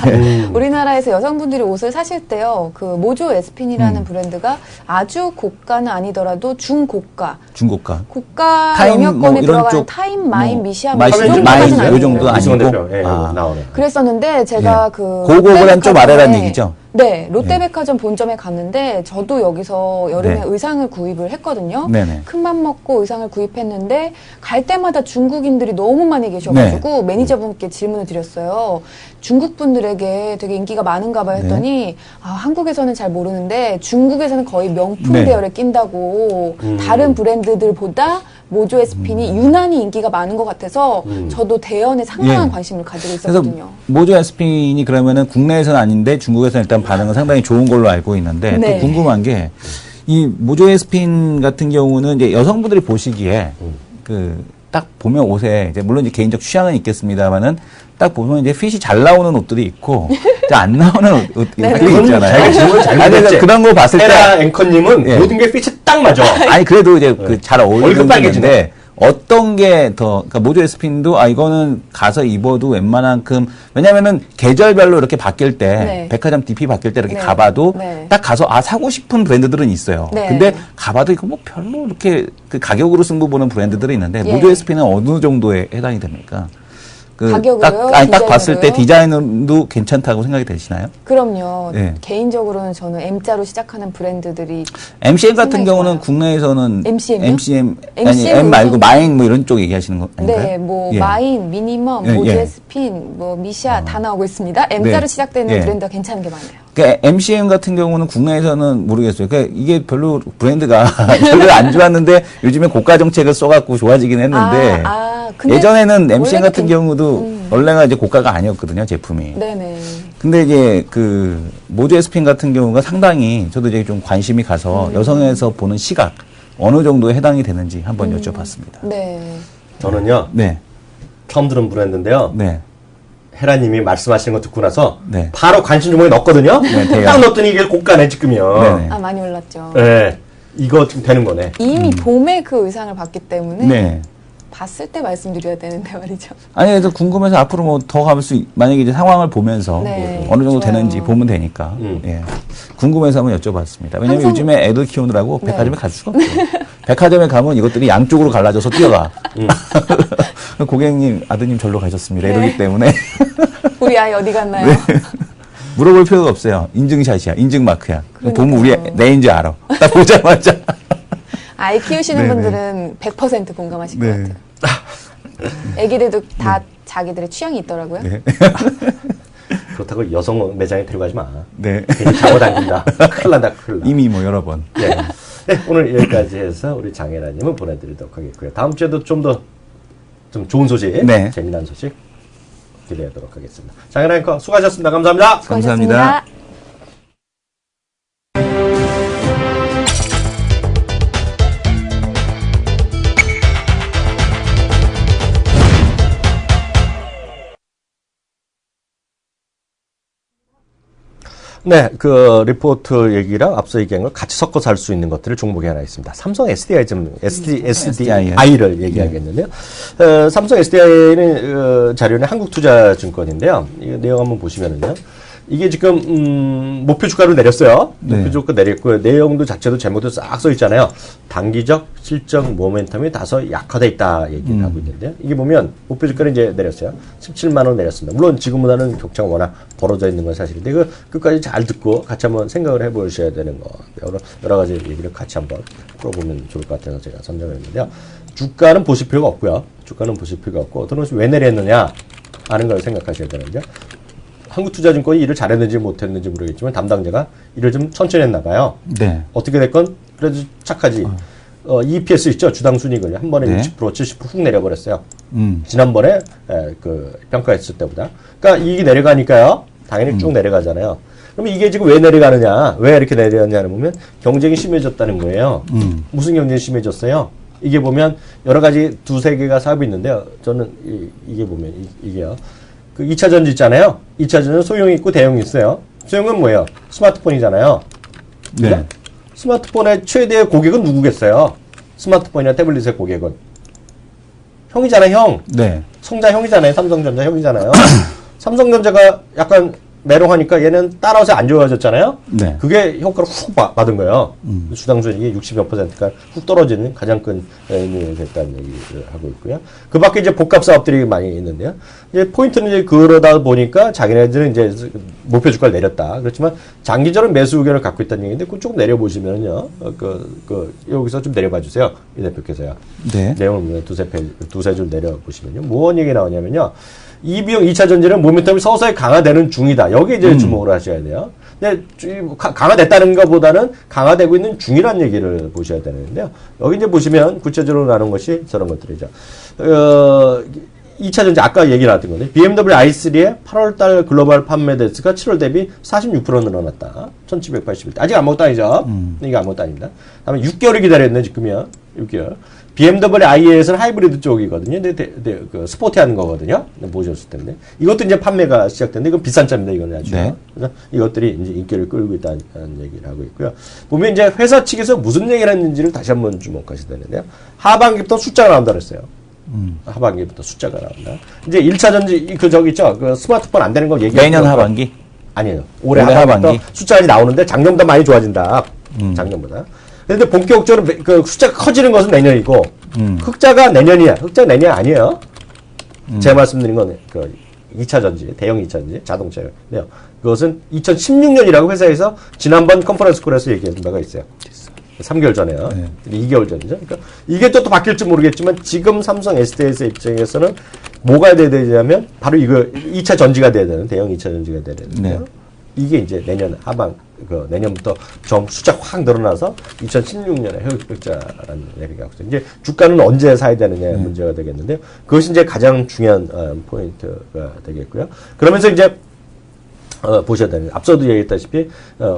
우리나라에서 여성분들이 옷을 사실 때요, 그 모조 에스핀이라는 브랜드가 아주 고가는 아니더라도 중고가, 중고가. 고가 타임 영역권에 뭐 이런 들어가는 쪽 타임, 마인, 뭐 미시아, 마인, 이 정도까지는 마인 아니에요. 요 정도 이승원 아니고. 대표, 예, 아. 나오네. 그랬었는데 제가 그 고고보단 좀 롯데백화점에 아래라는 얘기죠? 네, 롯데백화점 본점에 갔는데 저도 여기서 여름에 네. 의상을 구입을 했거든요. 네네. 큰맘 먹고 의상을 구입했는데 갈 때마다 중국인들이 너무 많이 계셔가지고 네. 매니저분께 질문을 드렸어요. 중국 분들에게 되게 인기가 많은가 봐요 했더니 아, 한국에서는 잘 모르는데 중국에서는 거의 명품 네. 대열을 낀다고 다른 브랜드들보다 모조 에스핀이 유난히 인기가 많은 것 같아서 저도 대연에 상당한 예. 관심을 가지고 그래서 있었거든요. 모조 에스핀이 그러면은 국내에서는 아닌데 중국에서는 일단 반응은 상당히 좋은 걸로 알고 있는데 네. 또 궁금한 게 이 모조 에스핀 같은 경우는 이제 여성분들이 보시기에 그 딱 보면 옷에 이제 물론 이제 개인적 취향은 있겠습니다만은 딱 보면 이제 핏이 잘 나오는 옷들이 있고 안 나오는 옷들이 그건 있잖아요. 자기 질문을 잘못했지. 그런 거 봤을 때 헤라 앵커님은 예. 모든 게 핏이 딱 맞아. 아니 그래도 이제 그 잘 얼굴 어울리는 빨개지네. 건데 어떤 게 더 그러니까 모조 에스핀도 아 이거는 가서 입어도 웬만한큼 왜냐면은 계절별로 이렇게 바뀔 때 네. 백화점 DP 바뀔 때 이렇게 네. 가봐도 네. 딱 가서 아 사고 싶은 브랜드들은 있어요. 네. 근데 가봐도 이거 뭐 별로 이렇게 그 가격으로 승부 보는 브랜드들이 있는데 예. 모조 에스핀은 어느 정도에 해당이 됩니까? 가격으로요? 딱 봤을 때 디자인으로요? 디자인도 괜찮다고 생각이 되시나요? 그럼요. 네. 개인적으로는 저는 M자로 시작하는 브랜드들이 MCM 같은 상당히 경우는 좋아요. 국내에서는 MCM 요? MCM 아니 MCM M 말고 의상- 마인 뭐 이런 쪽 얘기하시는 거 아닌가요? 네, 뭐 예. 마인, 미니멈, 예, 모조 예. 에스핀, 뭐 미시아 다 나오고 있습니다. M자로 네. 시작되는 예. 브랜드가 괜찮은 게 많아요. 그러니까 MCM 같은 경우는 국내에서는 모르겠어요. 그러니까 이게 별로 브랜드가 별로 안 좋았는데 요즘에 고가 정책을 써갖고 좋아지긴 했는데 근데 예전에는 MCM 원래도 같은 경우도 원래가 이제 고가가 아니었거든요, 제품이. 네네. 근데 이제 그 모조 에스핀 같은 경우가 상당히 저도 이제 좀 관심이 가서 여성에서 보는 시각 어느 정도에 해당이 되는지 한번 여쭤봤습니다. 네. 저는요 네, 처음 들은 브랜드인데요. 네, 헤라님이 말씀하시는 거 듣고 나서 네. 바로 관심 주머니에 넣었거든요. 네, 대요. 딱 넣었더니 이게 고가네 지금요. 네네. 아, 많이 올랐죠. 네, 이거 지금 되는 거네. 이미 봄에 그 의상을 봤기 때문에 네. 봤을 때 말씀드려야 되는데 말이죠. 아니, 그래서 궁금해서 앞으로 뭐 더 가볼 수, 만약에 이제 상황을 보면서 네, 어느 정도 좋아요. 되는지 보면 되니까. 예. 궁금해서 한번 여쭤봤습니다. 왜냐면 항상- 요즘에 애들 키우느라고 네. 백화점에 갈 수가 없어요. 백화점에 가면 이것들이 양쪽으로 갈라져서 뛰어가. 고객님, 아드님 절로 가셨습니다. 네. 이러기 때문에. 우리 아이 어디 갔나요? 네. 물어볼 필요가 없어요. 인증샷이야. 인증마크야. 보면 우리 내인지 알아. 딱 보자마자. 아이 키우시는 네네. 분들은 100% 공감하실 것 네. 같아요. 애기들도 다 자기들의 취향이 있더라고요. 네. 그렇다고 여성 매장에 데려가지 마. 네. 괜히 잡아당긴다. 큰일 난다, 큰일 나. 이미 뭐 여러 번. 네. 네, 오늘 여기까지 해서 우리 장혜라님은 보내드리도록 하겠고요. 다음 주에도 좀 더 좀 좋은 소식, 네. 재미난 소식 기대하도록 하겠습니다. 장혜라 앵커 수고하셨습니다. 감사합니다. 감사합니다. 수고하셨습니다. 네, 그 리포트 얘기랑 앞서 얘기한 걸 같이 섞어서 할 수 있는 것들을 종목이 하나 있습니다. 삼성 SDI 좀 SDI를 얘기하겠는데요. 삼성 SDI는 자료는 한국투자증권인데요. 이 내용 한번 보시면은요. 이게 지금 목표 주가를 내렸어요. 네. 목표 주가 내렸고요. 내용도 자체도 제목도 싹 써 있잖아요. 단기적 실적 모멘텀이 다소 약화돼 있다 얘기를 하고 있는데요. 이게 보면 목표 주가를 이제 내렸어요. 17만 원 내렸습니다. 물론 지금보다는 격차가 워낙 벌어져 있는 건 사실인데 그 끝까지 잘 듣고 같이 한번 생각을 해보셔야 되는 건데 여러 가지 얘기를 같이 한번 풀어보면 좋을 것 같아서 제가 선정을 했는데요. 주가는 보실 필요가 없고요. 주가는 보실 필요가 없고 어떤 것이 왜 내렸느냐 하는 걸 생각하셔야 되는데요. 한국투자증권이 일을 잘했는지 못했는지 모르겠지만 담당자가 일을 좀 천천히 했나 봐요. 네. 어떻게 됐건 그래도 착하지. EPS 있죠. 주당 순이익을 한 번에 네. 60%, 70%훅 내려버렸어요. 음. 지난번에 그 평가했을 때보다. 그러니까 이익이 내려가니까요. 당연히 쭉 내려가잖아요. 그럼 이게 지금 왜 내려가느냐? 왜 이렇게 내려가느냐를 보면 경쟁이 심해졌다는 거예요. 무슨 경쟁이 심해졌어요? 이게 보면 여러 가지 두세 개가 사업이 있는데요. 저는 이게 보면 이게요. 그 2차 전지 있잖아요. 2차 전지는 소형이 있고 대형이 있어요. 소형은 뭐예요? 스마트폰이잖아요. 네. 스마트폰의 최대 고객은 누구겠어요? 스마트폰이나 태블릿의 고객은 형이잖아요, 형. 네. 성자 형이잖아요. 삼성전자 형이잖아요. 삼성전자가 약간 메롱하니까 얘는 따라서 안 좋아졌잖아요. 네. 그게 효과를 훅 받은 거예요. 주당 수익이 60몇 %가 훅 떨어지는 가장 큰 요인이 됐다는 얘기를 하고 있고요. 그 밖에 이제 복합 사업들이 많이 있는데요. 이제 포인트는 이제 그러다 보니까 자기네들은 이제 목표 주가를 내렸다. 그렇지만 장기적인 매수 의견을 갖고 있다는 얘기인데 그거 조금 내려보시면요. 여기서 좀 내려봐 주세요. 이 대표께서요. 네. 내용을 두세 줄 내려보시면요. 무슨 얘기 나오냐면요. 이비용 2차 전지는 모멘텀이 서서히 강화되는 중이다. 여기 이제 주목을 하셔야 돼요. 근데 강화됐다는 것보다는 강화되고 있는 중이라는 얘기를 보셔야 되는데요. 여기 이제 보시면 구체적으로 나눈 것이 저런 것들이죠. 2차 전지 아까 얘기 나왔던 건데 BMW i3의 8월달 글로벌 판매 대수가 7월 대비 46% 늘어났다. 1781대. 아직 아무것도 아니죠. 이게 아무것도 아닙니다. 다음에 6개월을 기다렸네 지금이요. 6개월. BMW i에서는 하이브리드 쪽이거든요. 근데 그 스포티한 거거든요. 보셨을 텐데 이것도 이제 판매가 시작됐는데 이건 비싼 차입니다. 이거는 아주. 네. 그래서 이것들이 이제 인기를 끌고 있다는 얘기를 하고 있고요. 보면 이제 회사 측에서 무슨 얘기를 했는지를 다시 한번 주목하셔야 되는데요. 하반기부터 숫자가 나온다 그랬어요. 하반기부터 숫자가 나온다. 이제 1차 전지 저기 있죠. 그 스마트폰 안 되는 거 얘기하는 내년 하반기? 아니에요. 올해 하반기 숫자가 나오는데 작년보다 많이 좋아진다. 작년보다. 그런데 본격적으로 그 숫자가 커지는 것은 내년이고 흑자가 내년이야. 흑자 내년 아니에요. 제가 말씀드린 건 그 2차 전지, 대형 2차 전지, 자동차예요. 그것은 2016년이라고 회사에서 지난번 컨퍼런스 콜에서 얘기한 바가 있어요. 3개월 전에요. 네. 2개월 전이죠. 그러니까 이게 또 바뀔지 모르겠지만 지금 삼성 SDS의 입장에서는 뭐가 돼야 되냐면 바로 이거 2차 전지가 돼야 되는 대형 2차 전지가 돼야 되는데요. 네. 이게 이제 내년 내년부터 숫자 확 늘어나서 2016년에 흑자라는 얘기가 있어요. 이제 주가는 언제 사야 되느냐의 문제가 되겠는데요. 그것이 이제 가장 중요한 포인트가 되겠고요. 그러면서 이제 보셔야 되는 앞서도 얘기했다시피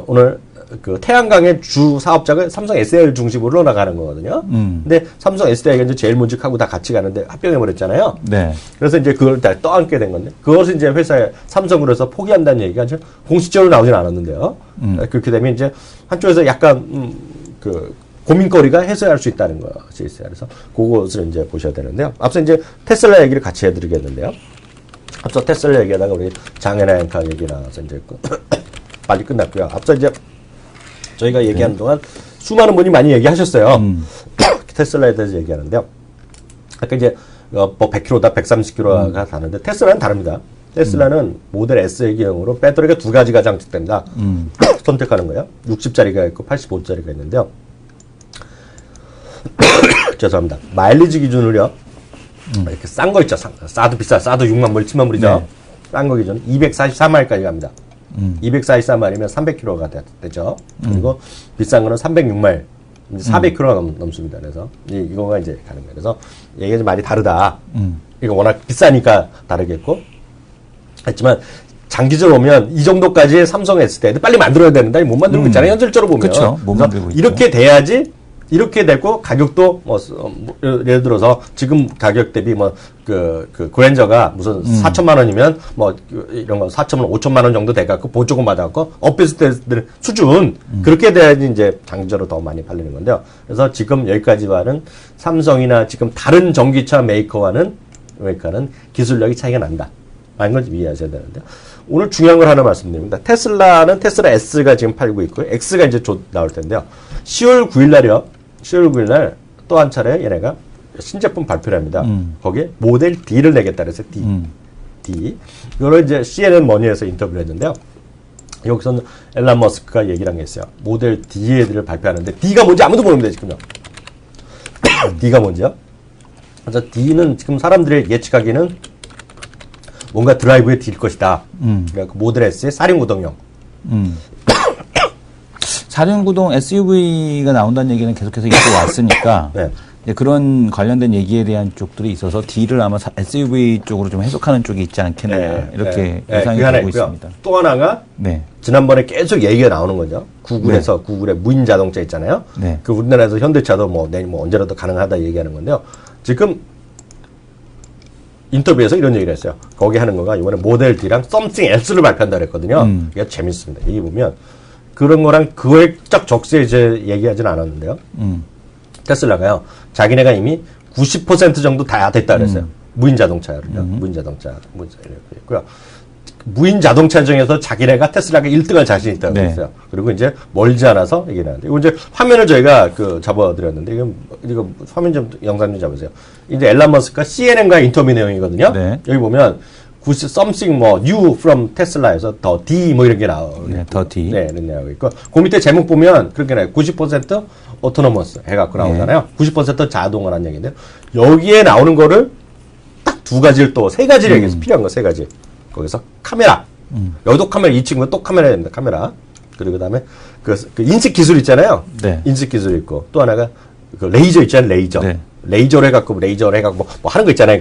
오늘 그 태양광의 주 사업자가 삼성 SDI 중심으로 나가는 거거든요. 근데 삼성 SDI가 이제 제일 먼저 하고 다 같이 가는데 합병해버렸잖아요. 네. 그래서 이제 그걸 다 떠안게 된 건데, 그것을 이제 회사에 삼성으로서 포기한다는 얘기가 이제 공식적으로 나오진 않았는데요. 그렇게 되면 이제 한쪽에서 약간, 고민거리가 해소할 수 있다는 것이 있어요. 그래서 그것을 이제 보셔야 되는데요. 앞서 이제 테슬라 얘기를 같이 해드리겠는데요. 앞서 테슬라 얘기하다가 우리 장애나 앵카 얘기 나와서 이제 빨리 끝났고요. 앞서 이제 저희가 얘기하는 동안 수많은 분이 많이 얘기하셨어요. 테슬라에 대해서 얘기하는데요. 아까 이제 뭐 100km다, 130km가 다는데 테슬라는 다릅니다. 테슬라는 모델 S의 경우로 배터리가 두 가지가 장착됩니다. 선택하는 거예요. 60짜리가 있고 85짜리가 있는데요. 죄송합니다. 마일리지 기준으로요. 이렇게 싼 거 있죠. 싸도 비싸. 싸도 6만 불, 7만 불이죠. 네. 싼 거 기준 244마일까지 갑니다. 244마일이면 300km가 되죠. 그리고 비싼 거는 306마일. 400km가 넘습니다. 그래서 이거가 이제 가는 거예요. 그래서 얘기가 좀 많이 다르다. 이거 워낙 비싸니까 다르겠고. 하지만 장기적으로 보면 이 정도까지 삼성 SDI도 빨리 만들어야 되는데 못 만들고 있잖아요. 현실적으로 보면. 그렇죠. 못 만들고 있죠. 이렇게 돼야지 이렇게 되고 가격도 예를 들어서 지금 가격 대비 그랜저가 무슨 4천만 원이면 이런 거 4천만 원, 5천만 원 정도 돼갖고 보조금 받아갖고 오피스텔 수준 그렇게 돼야지 이제 장기적으로 더 많이 팔리는 건데요. 그래서 지금 여기까지와는 삼성이나 지금 다른 전기차 메이커와는 기술력이 차이가 난다. 라는 걸 이해하셔야 되는데요. 오늘 중요한 걸 하나 말씀드립니다. 테슬라는 테슬라 S가 지금 팔고 있고요. X가 이제 곧 나올 텐데요. 10월 9일 날이요. 10월 9일 날 또 한 차례 얘네가 신제품 발표를 합니다. 거기에 모델 D를 내겠다 그래서 D. 이거를 이제 CNN 머니에서 인터뷰를 했는데요. 여기서는 앨런 머스크가 얘기를 한 게 있어요. 모델 D를 발표하는데 D가 뭔지 아무도 모릅니다, 지금요. D가 뭔지요? 그래서 D는 지금 사람들이 예측하기는 뭔가 드라이브에 딜 것이다. 그러니까 모델 S의 사륜구동형. 사륜구동 SUV가 나온다는 얘기는 계속해서 있고 왔으니까 네. 이제 그런 관련된 얘기에 대한 쪽들이 있어서 D를 아마 SUV 쪽으로 좀 해석하는 쪽이 있지 않겠느냐 이렇게 예상이 되고 있습니다. 또 하나가 지난번에 계속 얘기가 나오는 거죠. 구글의 무인 자동차 있잖아요. 그 우리나라에서 현대차도 뭐 언제라도 가능하다 얘기하는 건데요. 지금 인터뷰에서 이런 얘기를 했어요. 거기 하는 거가 이번에 모델 D랑 something else를 발표한다 그랬거든요. 이게 재밌습니다. 여기 보면 그런 거랑 거액적 적세 이제 얘기하진 않았는데요. 테슬라가요. 자기네가 이미 90% 정도 다 됐다 그랬어요. 무인 자동차를요. 무인 자동차 있고요. 무인 자동차 중에서 자기네가 테슬라가 1등할 자신 있다고 그랬어요. 그리고 이제 멀지 않아서 얘기를 하는데, 이거 이제 화면을 저희가 잡아드렸는데, 이거 화면 좀, 영상 좀 잡으세요. 이제 앨런 머스크가 CNN과의 인터뷰 내용이거든요. 네. 여기 보면, something 뭐, new from Tesla에서 더 D 뭐 이런 게 나와요. 네, 더 D. 네, 이런 내용이 있고, 그 밑에 제목 보면 그렇게 나와요. 90% autonomous 해갖고 나오잖아요. 90% 자동화라는 얘기인데요. 여기에 나오는 거를 딱 두 가지를 또, 세 가지를 얘기해서 필요한 거 세 가지. 거기서 카메라. 여기도 카메라, 이 친구는 또 카메라야 됩니다. 카메라. 그리고 그 다음에 그 인식 기술 있잖아요. 네. 인식 기술 있고. 또 하나가 그 레이저 있잖아요. 레이저. 네. 레이저를 해갖고 뭐 하는 거 있잖아요.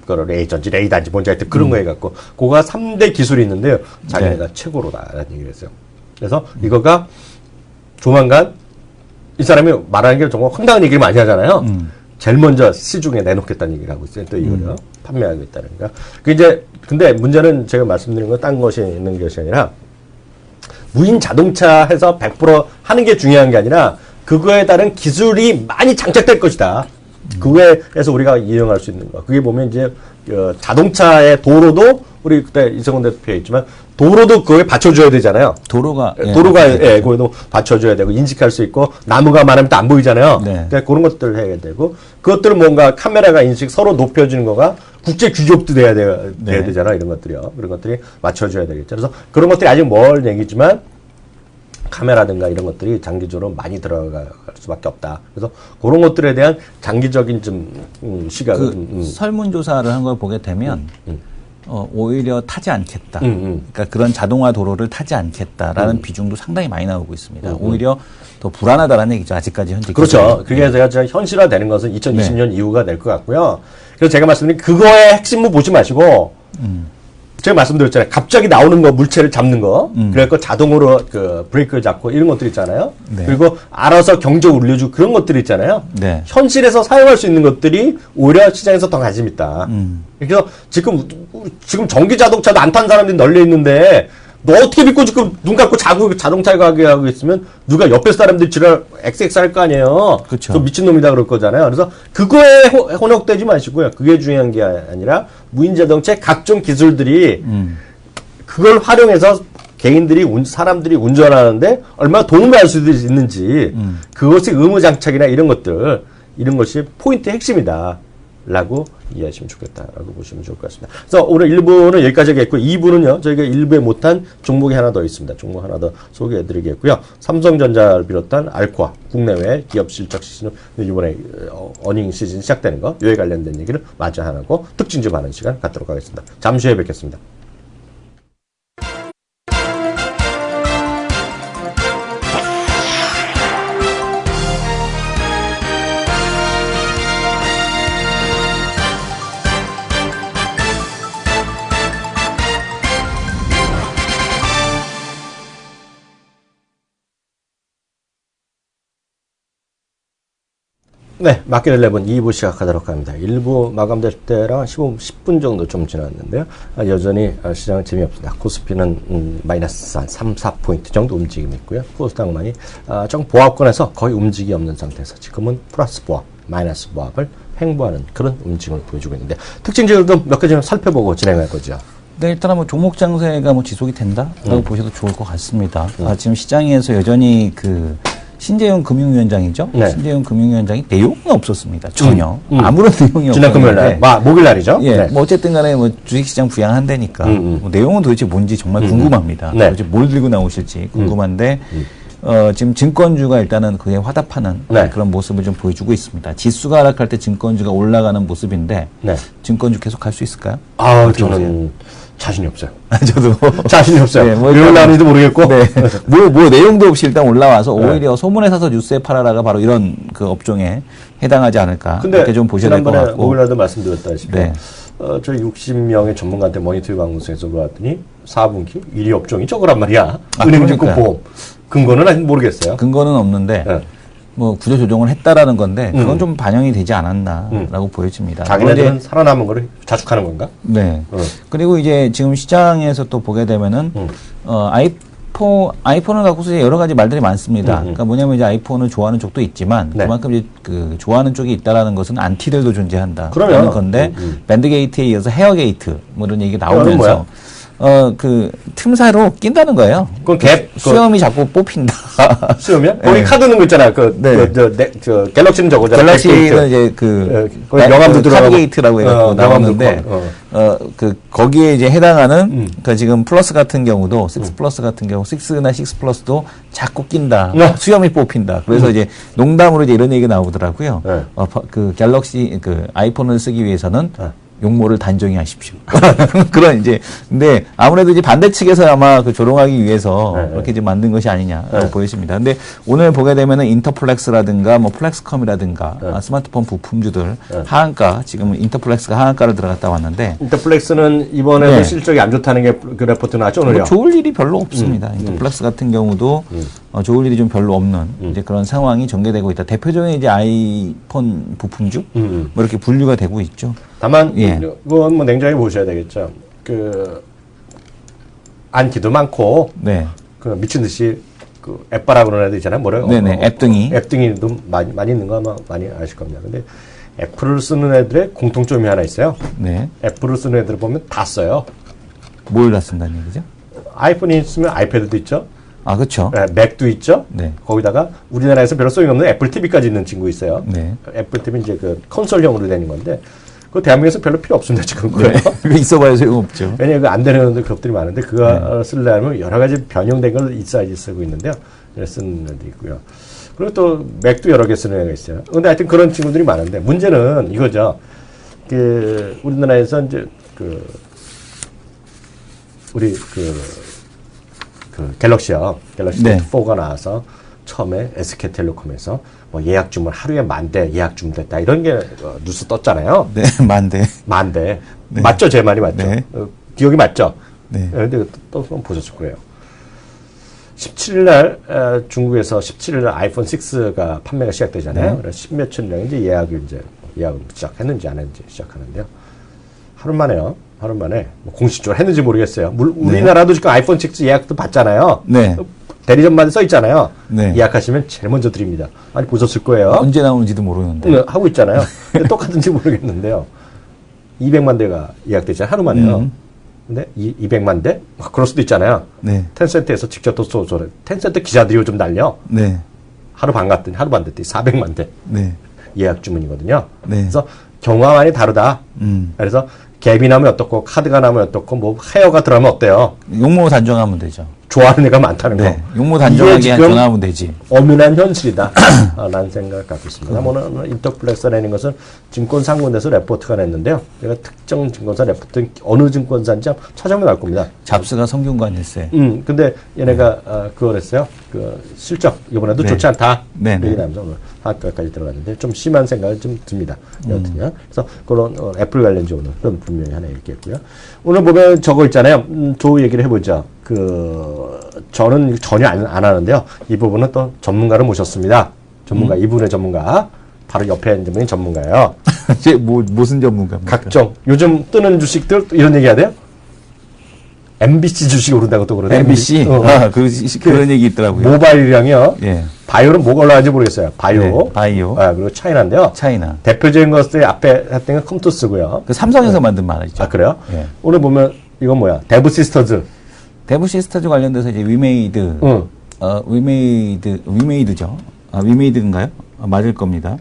그거를 레이저인지 레이더인지 뭔지 하여튼 그런 거 해갖고. 그거가 3대 기술이 있는데요. 자기네가 최고로다라는 얘기를 했어요. 그래서 이거가 조만간 이 사람이 말하는 게 정말 황당한 얘기를 많이 하잖아요. 제일 먼저 시중에 내놓겠다는 얘기를 하고 있어요. 또 이거를 판매하겠다는 거. 근데 문제는 제가 말씀드린 건 딴 것이 있는 것이 아니라 무인 자동차 해서 100% 하는 게 중요한 게 아니라 그거에 따른 기술이 많이 장착될 것이다. 그거에서 우리가 이용할 수 있는 거. 그게 보면 이제 자동차의 도로도 우리 그때 이성훈 대표 했지만 도로도 그거에 받쳐줘야 되잖아요. 도로가 거기도 받쳐줘야 되고 인식할 수 있고 나무가 많으면 또 안 보이잖아요. 네. 그러니까 그런 것들을 해야 되고 그것들은 뭔가 카메라가 인식 서로 높여주는 거가 국제 규격도 돼야 되잖아. 이런 것들이요. 그런 것들이 맞춰줘야 되겠죠. 그래서 그런 것들이 아직 멀 얘기지만 카메라든가 이런 것들이 장기적으로 많이 들어갈 수밖에 없다. 그래서 그런 것들에 대한 장기적인 시각을 설문조사를 한 걸 보게 되면 오히려 타지 않겠다. 그러니까 그런 자동화 도로를 타지 않겠다라는 비중도 상당히 많이 나오고 있습니다. 오히려 더 불안하다라는 얘기죠. 아직까지 현재. 그렇죠. 그게 제가 현실화되는 것은 2020년 이후가 될 것 같고요. 그래서 제가 말씀드린 그거의 핵심을 보지 마시고 제가 말씀드렸잖아요. 갑자기 나오는 거, 물체를 잡는 거. 그래갖고 자동으로 브레이크를 잡고 이런 것들 있잖아요. 네. 그리고 알아서 경적 울려주고 그런 것들 있잖아요. 네. 현실에서 사용할 수 있는 것들이 오히려 시장에서 더 관심 있다. 그래서 지금 전기 자동차도 안 탄 사람들이 널려 있는데 너 어떻게 믿고 지금 눈 감고 자동차 가게 하고 있으면 누가 옆에 사람들이 지랄 XX 할 거 아니에요. 그렇죠. 저 미친놈이다 그럴 거잖아요. 그래서 그거에 혼역되지 마시고요. 그게 중요한 게 아니라 무인 자동차의 각종 기술들이 그걸 활용해서 사람들이 운전하는데 얼마나 도움을 할 수 있는지 그것이 의무 장착이나 이런 것이 포인트의 핵심이다. 라고 이해하시면 좋겠다라고 보시면 좋을 것 같습니다. 그래서 오늘 1부는 여기까지 하겠고 2부는요. 저희가 1부에 못한 종목이 하나 더 있습니다. 종목 하나 더 소개해드리겠고요. 삼성전자를 비롯한 알코아 국내외 기업 실적 시즌 이번에 어닝 시즌 시작되는 거 이에 관련된 얘기를 마저 하고 특징 좀 하는 시간 갖도록 하겠습니다. 잠시 후에 뵙겠습니다. 네, 마켓 11 2부 시작하도록 합니다. 1부 마감될 때랑 10분 정도 좀 지났는데요. 여전히 시장은 재미없습니다. 코스피는 마이너스 한 3, 4포인트 정도 움직임이 있고요. 코스닥만이 좀 보합권에서 거의 움직임이 없는 상태에서 지금은 플러스 보합, 마이너스 보합을 횡보하는 그런 움직임을 보여주고 있는데 특징적으로 몇 가지 좀 살펴보고 진행할 거죠. 네, 일단 종목 장세가 지속이 된다라고 보셔도 좋을 것 같습니다. 지금 시장에서 여전히 신재용 금융위원장이죠. 네. 신재용 금융위원장이 내용은 없었습니다. 전혀. 아무런 내용이 없었는데. 지난 금요일날. 목요일날이죠. 예. 네. 어쨌든 간에 주식시장 부양한다니까. 내용은 도대체 뭔지 정말 궁금합니다. 네. 도대체 뭘 들고 나오실지 궁금한데, 지금 증권주가 일단은 그에 화답하는 그런 모습을 좀 보여주고 있습니다. 지수가 하락할 때 증권주가 올라가는 모습인데, 증권주 계속 갈 수 있을까요? 저는 자신이 없어요. 저도. 자신이 없어요. 네, 올라가는지도 모르겠고. 네. 내용도 없이 일단 올라와서 오히려 소문에 사서 뉴스에 팔아라가 바로 이런 업종에 해당하지 않을까. 그렇게 좀 보셔야 될 것 같고. 지난번에 목요일날도 말씀드렸다시피. 저희 60명의 전문가한테 모니터링 방송에서 물어봤더니 4분기 1위 업종이 저거란 말이야. 은행증권 보험. 근거는 아직 모르겠어요. 근거는 없는데. 구조 조정을 했다라는 건데 그건 좀 반영이 되지 않았나라고 보여집니다. 자기네들은 살아남은 거를 자축하는 건가? 네. 그리고 이제 지금 시장에서 또 보게 되면은 아이폰을 갖고서 여러 가지 말들이 많습니다. 그러니까 뭐냐면 이제 아이폰을 좋아하는 쪽도 있지만 네. 그만큼 이제 그 좋아하는 쪽이 있다라는 것은 안티들도 존재한다. 그러면 라는 건데 밴드 게이트에 이어서 헤어 게이트 뭐 이런 얘기가 나오면서 그 틈 사이로 낀다는 거예요. 그건 갭 수염이 자꾸 뽑힌다. 수염이요? 거기 카드 넣는 거 있잖아요. 저 갤럭시는 저거잖아요. 갤럭시는 이제 명함도 들어가고 카드 게이트라고 해갖고 나왔는데 거기에 이제 해당하는 그러니까 지금 플러스 같은 경우도 6 플러스 같은 경우 6나 6 플러스도 자꾸 낀다. 수염이 뽑힌다. 그래서 이제 농담으로 이제 이런 얘기가 나오더라고요. 네. 그 갤럭시 아이폰을 쓰기 위해서는 용모를 단정히 하십시오. 그런 이제 근데 아무래도 이제 반대 측에서 아마 그 조롱하기 위해서 그렇게 이제 만든 것이 아니냐라고 보여집니다. 근데 오늘 보게 되면은 인터플렉스라든가 뭐 플렉스컴이라든가 스마트폰 부품주들 하한가 지금 인터플렉스가 하한가를 들어갔다 왔는데 인터플렉스는 이번에도 실적이 안 좋다는 게 그 레포트 나왔죠 오늘요. 좋을 일이 별로 없습니다. 인터플렉스 같은 경우도 좋을 일이 좀 별로 없는 이제 그런 상황이 전개되고 있다. 대표적인 이제 아이폰 부품주 뭐 이렇게 분류가 되고 있죠. 다만 이건 뭐 냉정히 보셔야 되겠죠. 그 안티도 많고 그 미친 듯이 그 앱바라 그런 애들 있잖아요. 뭐래요? 네네. 앱등이도 많이 있는 거 아마 많이 아실 겁니다. 근데 애플을 쓰는 애들의 공통점이 하나 있어요. 네. 애플을 쓰는 애들 보면 다 써요. 뭘 다 쓴다는 얘기죠? 아이폰이 있으면 아이패드도 있죠. 아, 그렇죠. 네, 맥도 있죠. 네. 거기다가 우리나라에서 별로 소용이 없는 애플 TV까지 있는 친구 있어요. 네. 애플 TV 이제 그 콘솔형으로 되는 건데 그 대한민국에서 별로 필요 없습니다 지금 그거요. 있어봐야 소용없죠. 왜냐하면 그 안 되는 기업들이 많은데 그거 쓰려면 여러 가지 변형된 걸 있어야지 쓰고 있는데요. 쓰는 애도 있고요. 그리고 또 맥도 여러 개 쓰는 애가 있어요. 근데 하여튼 그런 친구들이 많은데 문제는 이거죠. 그 우리나라에서 이제 우리 갤럭시요. 갤럭시 노트 4가 나와서 처음에 SK텔레콤에서 뭐 예약 주문 하루에 10,000대 예약 주문됐다 이런 게 뉴스 떴잖아요. 네, 10,000대. 10,000대. 네. 맞죠? 제 말이 맞죠? 네. 기억이 맞죠? 네. 근데 또 보셨을 거예요. 17일 날 중국에서 17일 날 아이폰 6가 판매가 시작되잖아요. 네. 그래서 10몇 천명 이제 예약을 시작했는지 안 했는지 시작하는데요. 하루 만에 뭐 공식적으로 했는지 모르겠어요. 우리나라도 지금 아이폰 6 예약도 받잖아요. 네. 대리점마다 써 있잖아요. 네. 예약하시면 제일 먼저 드립니다. 많이 보셨을 거예요. 언제 나오는지도 모르는데. 네, 하고 있잖아요. 근데 똑같은지 모르겠는데요. 200만 대가 예약되잖아요. 하루 만에요. 근데 200만 대? 그럴 수도 있잖아요. 네. 텐센트에서 직접 또 텐센트 기자들이 요즘 날려. 네. 하루 반 됐더니 400만 대. 네. 예약 주문이거든요. 네. 그래서 경우가 많이 다르다. 그래서 갭이 나면 어떻고 카드가 나면 어떻고 뭐 헤어가 들어가면 어때요? 용모 단정하면 되죠. 좋아하는 애가 많다는 네. 거. 용모 단정하게 전화하면 되지. 엄연한 현실이다. 라는 생각을 갖고 있습니다. 오늘 인터플렉스라는 것은 증권상권에서 레포트가 냈는데요. 제가 특정 증권사 레포트 어느 증권사인지 찾아보면 알 겁니다. 잡스가 성균관일세. 근데 얘네가 그걸 했어요. 그 실적 이번에도 좋지 않다. 얘기 나면서 오늘 하한가까지 들어갔는데 좀 심한 생각이 좀 듭니다. 여튼요. 그래서 그런 애플 관련주 오늘은 분명히 하나 읽겠고요. 오늘 보면 저거 있잖아요. 조 얘기를 해보죠. 저는 전혀 안 하는데요. 이 부분은 또 전문가를 모셨습니다. 이분의 전문가. 바로 옆에 앉은 분이 전문가예요. 무슨 전문가입니까? 각종, 요즘 뜨는 주식들, 이런 얘기 해야 돼요? MBC 주식이 오른다고 또 그러네. MBC? 그런 얘기 있더라고요. 모바일이랑요. 예. 바이오는 뭐가 올라가는지 모르겠어요. 바이오. 네, 바이오. 그리고 차이나인데요. 차이나. 대표적인 것들 앞에 했던 건 컴투스고요. 그 삼성에서 만든 만화죠. 아, 그래요? 예. 오늘 보면, 이건 뭐야? 데브 시스터즈. 데브 시스터즈 관련돼서 이제 위메이드. 위메이드죠. 위메이드인가요? 맞을 겁니다.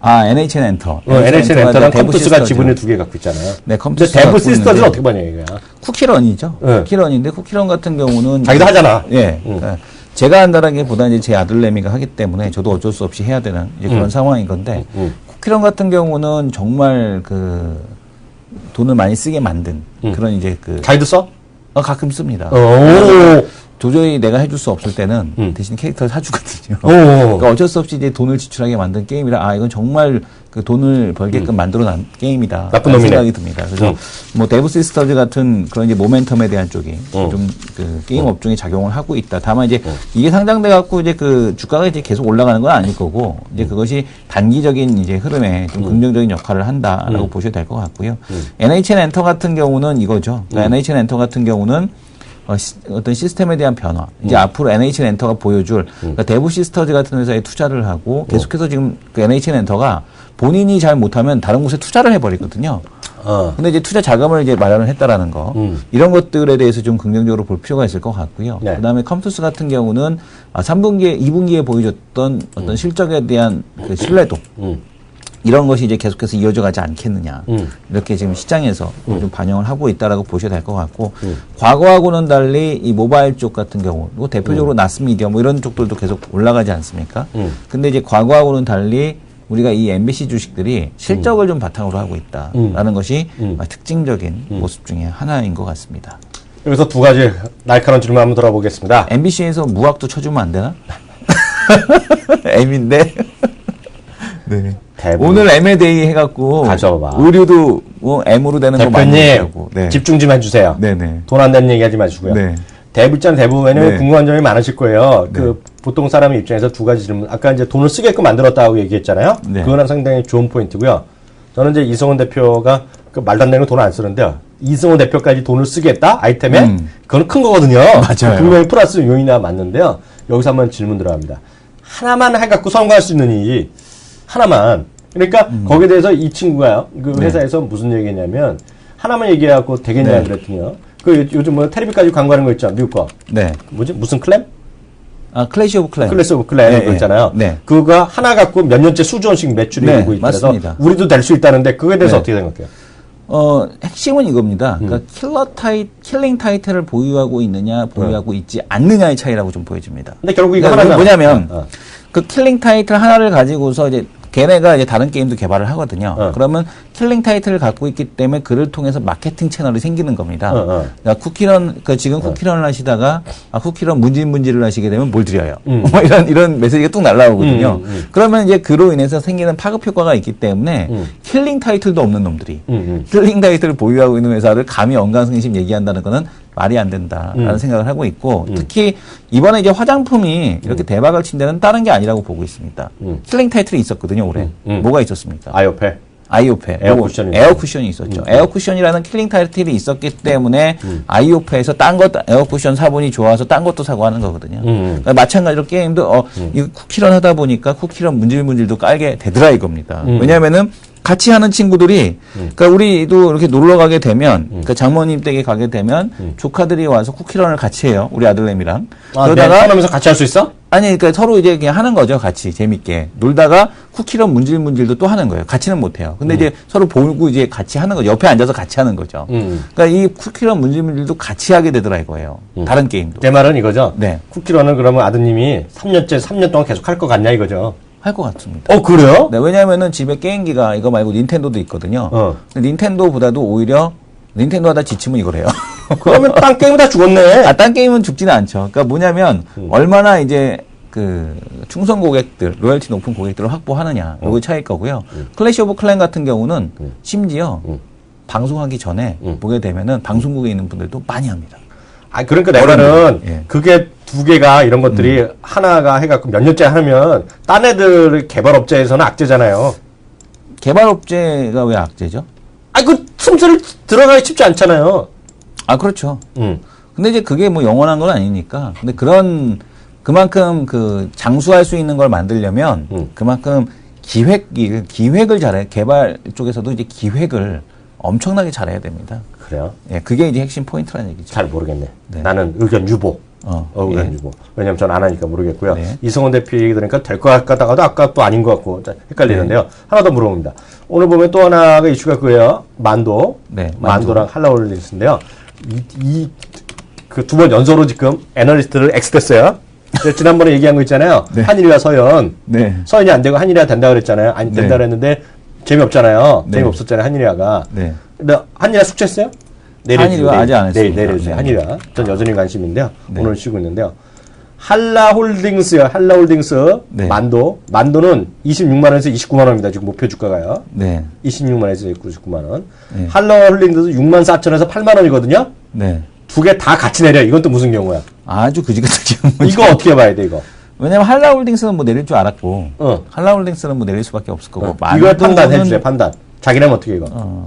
NHN 엔터. NHN 엔터랑 컴투스가 지분을 2개 갖고 있잖아요. 네, 컴투스. 데브 시스터즈는 어떻게 보냐, 이거야. 쿠키런이죠. 쿠키런인데, 쿠키런 같은 경우는. 자기도 하잖아. 예. 그러니까 제가 한다는 게 보다 이제 제 아들내미가 하기 때문에 저도 어쩔 수 없이 해야 되는 이제 그런 상황인 건데, 쿠키런 같은 경우는 정말 돈을 많이 쓰게 만든 그런 이제 자기도 써? 가끔 씁니다. 도저히 내가 해줄 수 없을 때는 대신 캐릭터를 사주거든요. 그러니까 어쩔 수 없이 이제 돈을 지출하게 만든 게임이라 이건 정말 돈을 벌게끔 만들어낸 게임이다. 나쁜 놈이네. 생각이 듭니다. 그래서 데브 시스터즈 같은 그런 이제 모멘텀에 대한 쪽이 좀 게임 업종에 작용을 하고 있다. 다만 이제 이게 상장돼 갖고 이제 주가가 이제 계속 올라가는 건 아닐 거고 이제 그것이 단기적인 이제 흐름에 좀 긍정적인 역할을 한다라고 보셔도 될 것 같고요. NHN 엔터 같은 경우는 이거죠. 그러니까 NHN 엔터 같은 경우는 어떤 시스템에 대한 변화. 이제 앞으로 NH엔터가 보여줄 그러니까 대부 시스터즈 같은 회사에 투자를 하고 계속해서 지금 그 NH엔터가 본인이 잘 못하면 다른 곳에 투자를 해버리거든요. 근데 이제 투자 자금을 이제 마련을 했다라는 거. 이런 것들에 대해서 좀 긍정적으로 볼 필요가 있을 것 같고요. 네. 그 다음에 컴투스 같은 경우는 3분기에, 2분기에 보여줬던 어떤 실적에 대한 그 신뢰도. 이런 것이 이제 계속해서 이어져 가지 않겠느냐. 이렇게 지금 시장에서 좀 반영을 하고 있다라고 보셔야 될 것 같고, 과거하고는 달리 이 모바일 쪽 같은 경우, 뭐 대표적으로 나스미디어 뭐 이런 쪽들도 계속 올라가지 않습니까? 근데 이제 과거하고는 달리 우리가 이 MBC 주식들이 실적을 좀 바탕으로 하고 있다라는 것이 특징적인 모습 중에 하나인 것 같습니다. 여기서 두 가지 날카로운 질문 한번 들어보겠습니다. MBC에서 무학도 쳐주면 안 되나? M인데. 네. 오늘 M&A 해갖고 가져봐. 의류도 뭐 M으로 되는 거 많이 하고. 네. 집중 좀 해주세요. 네네. 돈 안 되는 얘기하지 마시고요. 네. 대부분에는 네. 궁금한 점이 많으실 거예요. 네. 그 보통 사람의 입장에서 두 가지 질문. 아까 이제 돈을 쓰게끔 만들었다고 얘기했잖아요. 네. 그거는 상당히 좋은 포인트고요. 저는 이제 이승원 대표가 그 말도 안 되는 돈을 안 쓰는데요. 이승원 대표까지 돈을 쓰겠다 아이템에 그건 큰 거거든요. 맞아요. 분명히 플러스 요인이 맞는데요. 여기서 한번 질문 들어갑니다. 하나만 해갖고 성공할 수 있는 일이 하나만. 그러니까 거기에 대해서 이 친구가요. 그 회사에서 네. 무슨 얘기냐면 하나만 얘기해갖고 되겠냐 네. 그랬더니요. 그 요즘 뭐 텔레비까지 광고하는 거 있잖아. 미국 거. 네. 뭐지? 무슨 클램? 클래시 오브 클램. 클래시 오브 클램 그거 있잖아요. 네. 그거가 하나 갖고 몇 년째 수조 원씩 매출이 네, 되고 있어서 맞습니다. 우리도 될 수 있다는데 그거에 대해서 네. 어떻게 생각해요? 핵심은 이겁니다. 그러니까 킬링 타이틀을 보유하고 있느냐, 보유하고 있지 않느냐의 차이라고 좀 보여집니다. 근데 결국 이거 그러니까 하나잖아. 뭐냐면 그 킬링 타이틀 하나를 가지고서 이제 걔네가 이제 다른 게임도 개발을 하거든요. 그러면 킬링 타이틀을 갖고 있기 때문에 그를 통해서 마케팅 채널이 생기는 겁니다. 그러니까 그러니까 지금 쿠키런을 하시다가 쿠키런 문질문질을 하시게 되면 뭘 드려요. 뭐 이런 메시지가 뚝 날라오거든요. 그러면 이제 그로 인해서 생기는 파급 효과가 있기 때문에 킬링 타이틀도 없는 놈들이 킬링 타이틀을 보유하고 있는 회사를 감히 언강승심 얘기한다는 거는 말이 안 된다라는 생각을 하고 있고 특히 이번에 이제 화장품이 이렇게 대박을 친 데는 다른 게 아니라고 보고 있습니다. 킬링 타이틀이 있었거든요, 올해. 뭐가 있었습니까? 아이오페. 에어쿠션이 있었죠. 에어쿠션이라는 킬링 타이틀이 있었기 때문에 아이오페에서 딴 것, 에어쿠션 사본이 좋아서 딴 것도 사고 하는 거거든요. 그러니까 마찬가지로 게임도, 이 쿠키런 하다 보니까 쿠키런 문질문질도 깔게 되더라 이겁니다. 왜냐면은 같이 하는 친구들이, 그러니까 우리도 이렇게 놀러 가게 되면, 그러니까 장모님 댁에 가게 되면, 조카들이 와서 쿠키런을 같이 해요. 우리 아들내미랑. 그러다가. 하면서 같이 할 수 있어? 아니, 그러니까 서로 이제 그냥 하는 거죠. 같이. 재밌게. 놀다가 쿠키런 문질문질도 또 하는 거예요. 같이는 못 해요. 근데 이제 서로 보고 이제 같이 하는 거죠. 옆에 앉아서 같이 하는 거죠. 그러니까 이 쿠키런 문질문질도 같이 하게 되더라 이거예요. 다른 게임도. 내 말은 이거죠? 네. 쿠키런은 그러면 아드님이 3년 동안 계속 할 것 같냐 이거죠? 할 것 같습니다. 그래요? 네, 왜냐면은 집에 게임기가 이거 말고 닌텐도도 있거든요. 근데 닌텐도보다도 오히려 닌텐도 하다 지치면 이걸 해요. 그러면 딴 게임은 다 죽었네. 딴 게임은 죽지는 않죠. 그러니까 뭐냐면 얼마나 이제 그 충성 고객들, 로열티 높은 고객들을 확보하느냐. 요거 차이일 거고요. 클래시 오브 클랜 같은 경우는 심지어 방송하기 전에 보게 되면은 방송국에 있는 분들도 많이 합니다. 그러니까 내 말은 그게 두 개가 이런 것들이 하나가 해갖고 몇 년째 하면 딴 애들 개발업체에서는 악재잖아요. 개발업체가 왜 악재죠? 그 틈새를 들어가기 쉽지 않잖아요. 그렇죠. 근데 이제 그게 뭐 영원한 건 아니니까. 근데 그만큼 그 장수할 수 있는 걸 만들려면 그만큼 기획을 잘해. 개발 쪽에서도 이제 기획을 엄청나게 잘해야 됩니다. 그래요? 예, 그게 이제 핵심 포인트라는 얘기죠. 잘 모르겠네. 네. 나는 의견 유보. 의견 유보. 왜냐면 전 안 하니까 모르겠고요. 네. 이승원 대표 얘기 들으니까 될 것 같다가도 아까 또 아닌 것 같고 헷갈리는데요. 네. 하나 더 물어봅니다. 오늘 보면 또 하나가 이슈가 그거예요. 만도. 네, 만도랑 한라홀딩스인데요. 그 두 번 연속으로 지금 애널리스트를 X됐어요. 지난번에 얘기한 거 있잖아요. 네. 한일이와 서현. 네. 서현이 안 되고 한일이와 된다 그랬잖아요. 아니, 된다 그랬는데 재미없잖아요. 네. 재미없었잖아요. 한일이와가. 네. 근데 한일이와 숙제했어요? 한일이와 아직 안 했습니다. 내려주세요. 한일이와. 전 여전히 관심인데요. 오늘 쉬고 있는데요. 한라홀딩스요. 한라홀딩스. 네. 만도는 26만 원에서 29만 원입니다. 지금 목표 주가가요. 네. 26만 원에서 99만 원. 네. 한라홀딩스 6만 4천에서 8만 원이거든요. 네. 두 개 다 같이 내려. 이건 또 무슨 경우야? 아주 그지같은 경우. 이거 어떻게 봐야 돼, 이거? 왜냐면 한라홀딩스는 뭐 내릴 줄 알았고, 한라홀딩스는 뭐 내릴 수밖에 없을 거고. 이거 판단해 주세요, 판단. 자기라면 어떻게 이거?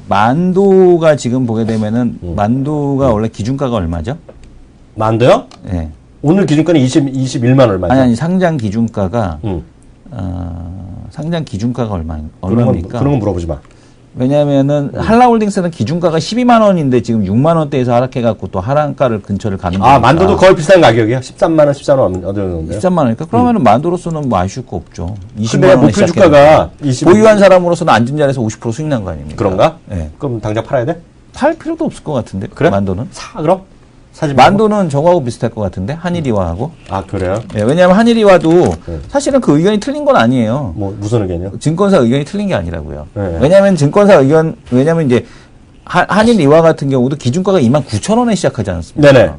만도가 지금 보게 되면은 만도가 원래 기준가가 얼마죠? 만도요? 네. 오늘 기준가는 21만 얼마죠? 아니 상장 기준가가 상장 기준가가 얼마입니까? 그런 건 물어보지 마. 왜냐하면은 한라홀딩스는 기준가가 12만 원인데 지금 6만 원대에서 하락해갖고 또 하락가를 근처를 가는 거니까. 만도도 거의 비슷한 가격이야. 13만 원, 14만 원 어느 정도인데요? 13만 원이니까 그러면은 만도로서는 뭐 아쉬울 거 없죠. 20만 근데 원에 목표 주가가 보유한 사람으로서는 앉은 자리에서 50% 수익 난 거 아닙니까? 그런가? 네. 그럼 당장 팔아야 돼? 팔 필요도 없을 것 같은데. 그래? 만도는? 사 그럼? 사지 말고? 만도는 저거하고 비슷할 것 같은데 한일이화하고. 그래요? 네, 왜냐하면 한일이화도 사실은 그 의견이 틀린 건 아니에요. 무슨 의견이요? 증권사 의견이 틀린 게 아니라고요. 네. 왜냐하면 증권사 의견, 왜냐하면 이제 한일이화 같은 경우도 기준가가 29,000원에 시작하지 않았습니까? 네네.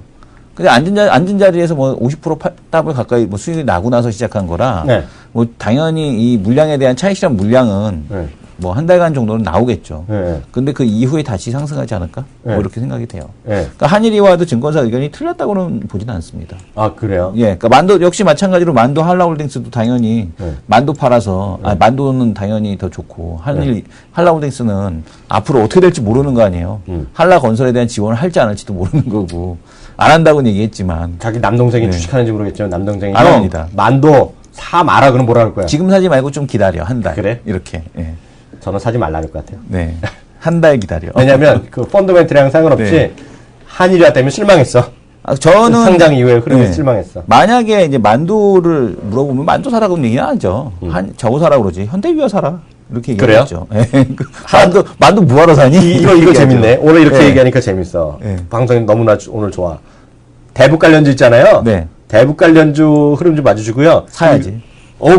근데 앉은 자리에서 뭐 50% 더블 가까이 뭐 수익이 나고 나서 시작한 거라. 네. 뭐 당연히 이 물량에 대한 차익 실현 물량은 네. 뭐 한 달간 정도는 나오겠죠. 네. 근데 그 이후에 다시 상승하지 않을까? 네. 뭐 이렇게 생각이 돼요. 네. 그러니까 한일이화도 증권사 의견이 틀렸다고는 보지는 않습니다. 그래요? 예, 그러니까 만도 역시 마찬가지로 만도 한라홀딩스도 당연히 만도 팔아서 만도는 당연히 더 좋고 한라홀딩스는 앞으로 어떻게 될지 모르는 거 아니에요. 한라건설에 대한 지원을 할지 안 할지도 모르는 거고 안 한다고는 얘기했지만 자기 남동생이 주식하는지 모르겠지만 남동생이 안 합니다. 만도 사 마라 그럼 뭐라 할 거야? 지금 사지 말고 좀 기다려 한 달. 그래? 이렇게. 예. 저는 사지 말라 할 것 같아요. 네. 한 달 기다려. 왜냐하면 그 펀더멘트랑 상관없이 네. 한일이화 때문에 실망했어. 저는 상장 이후에 흐름에 네. 실망했어. 만약에 이제 만도를 물어보면 만도 사라고 얘기는 안 하죠. 저거 사라고 그러지. 현대위화 사라. 이렇게 얘기하죠. 만도 뭐하러 사니? 이거 재밌네. 오늘 이렇게 네. 얘기하니까 재밌어. 네. 방송이 너무나 오늘 좋아. 대북 관련주 있잖아요. 네. 대북 관련주 흐름 좀 봐주시고요. 사야지.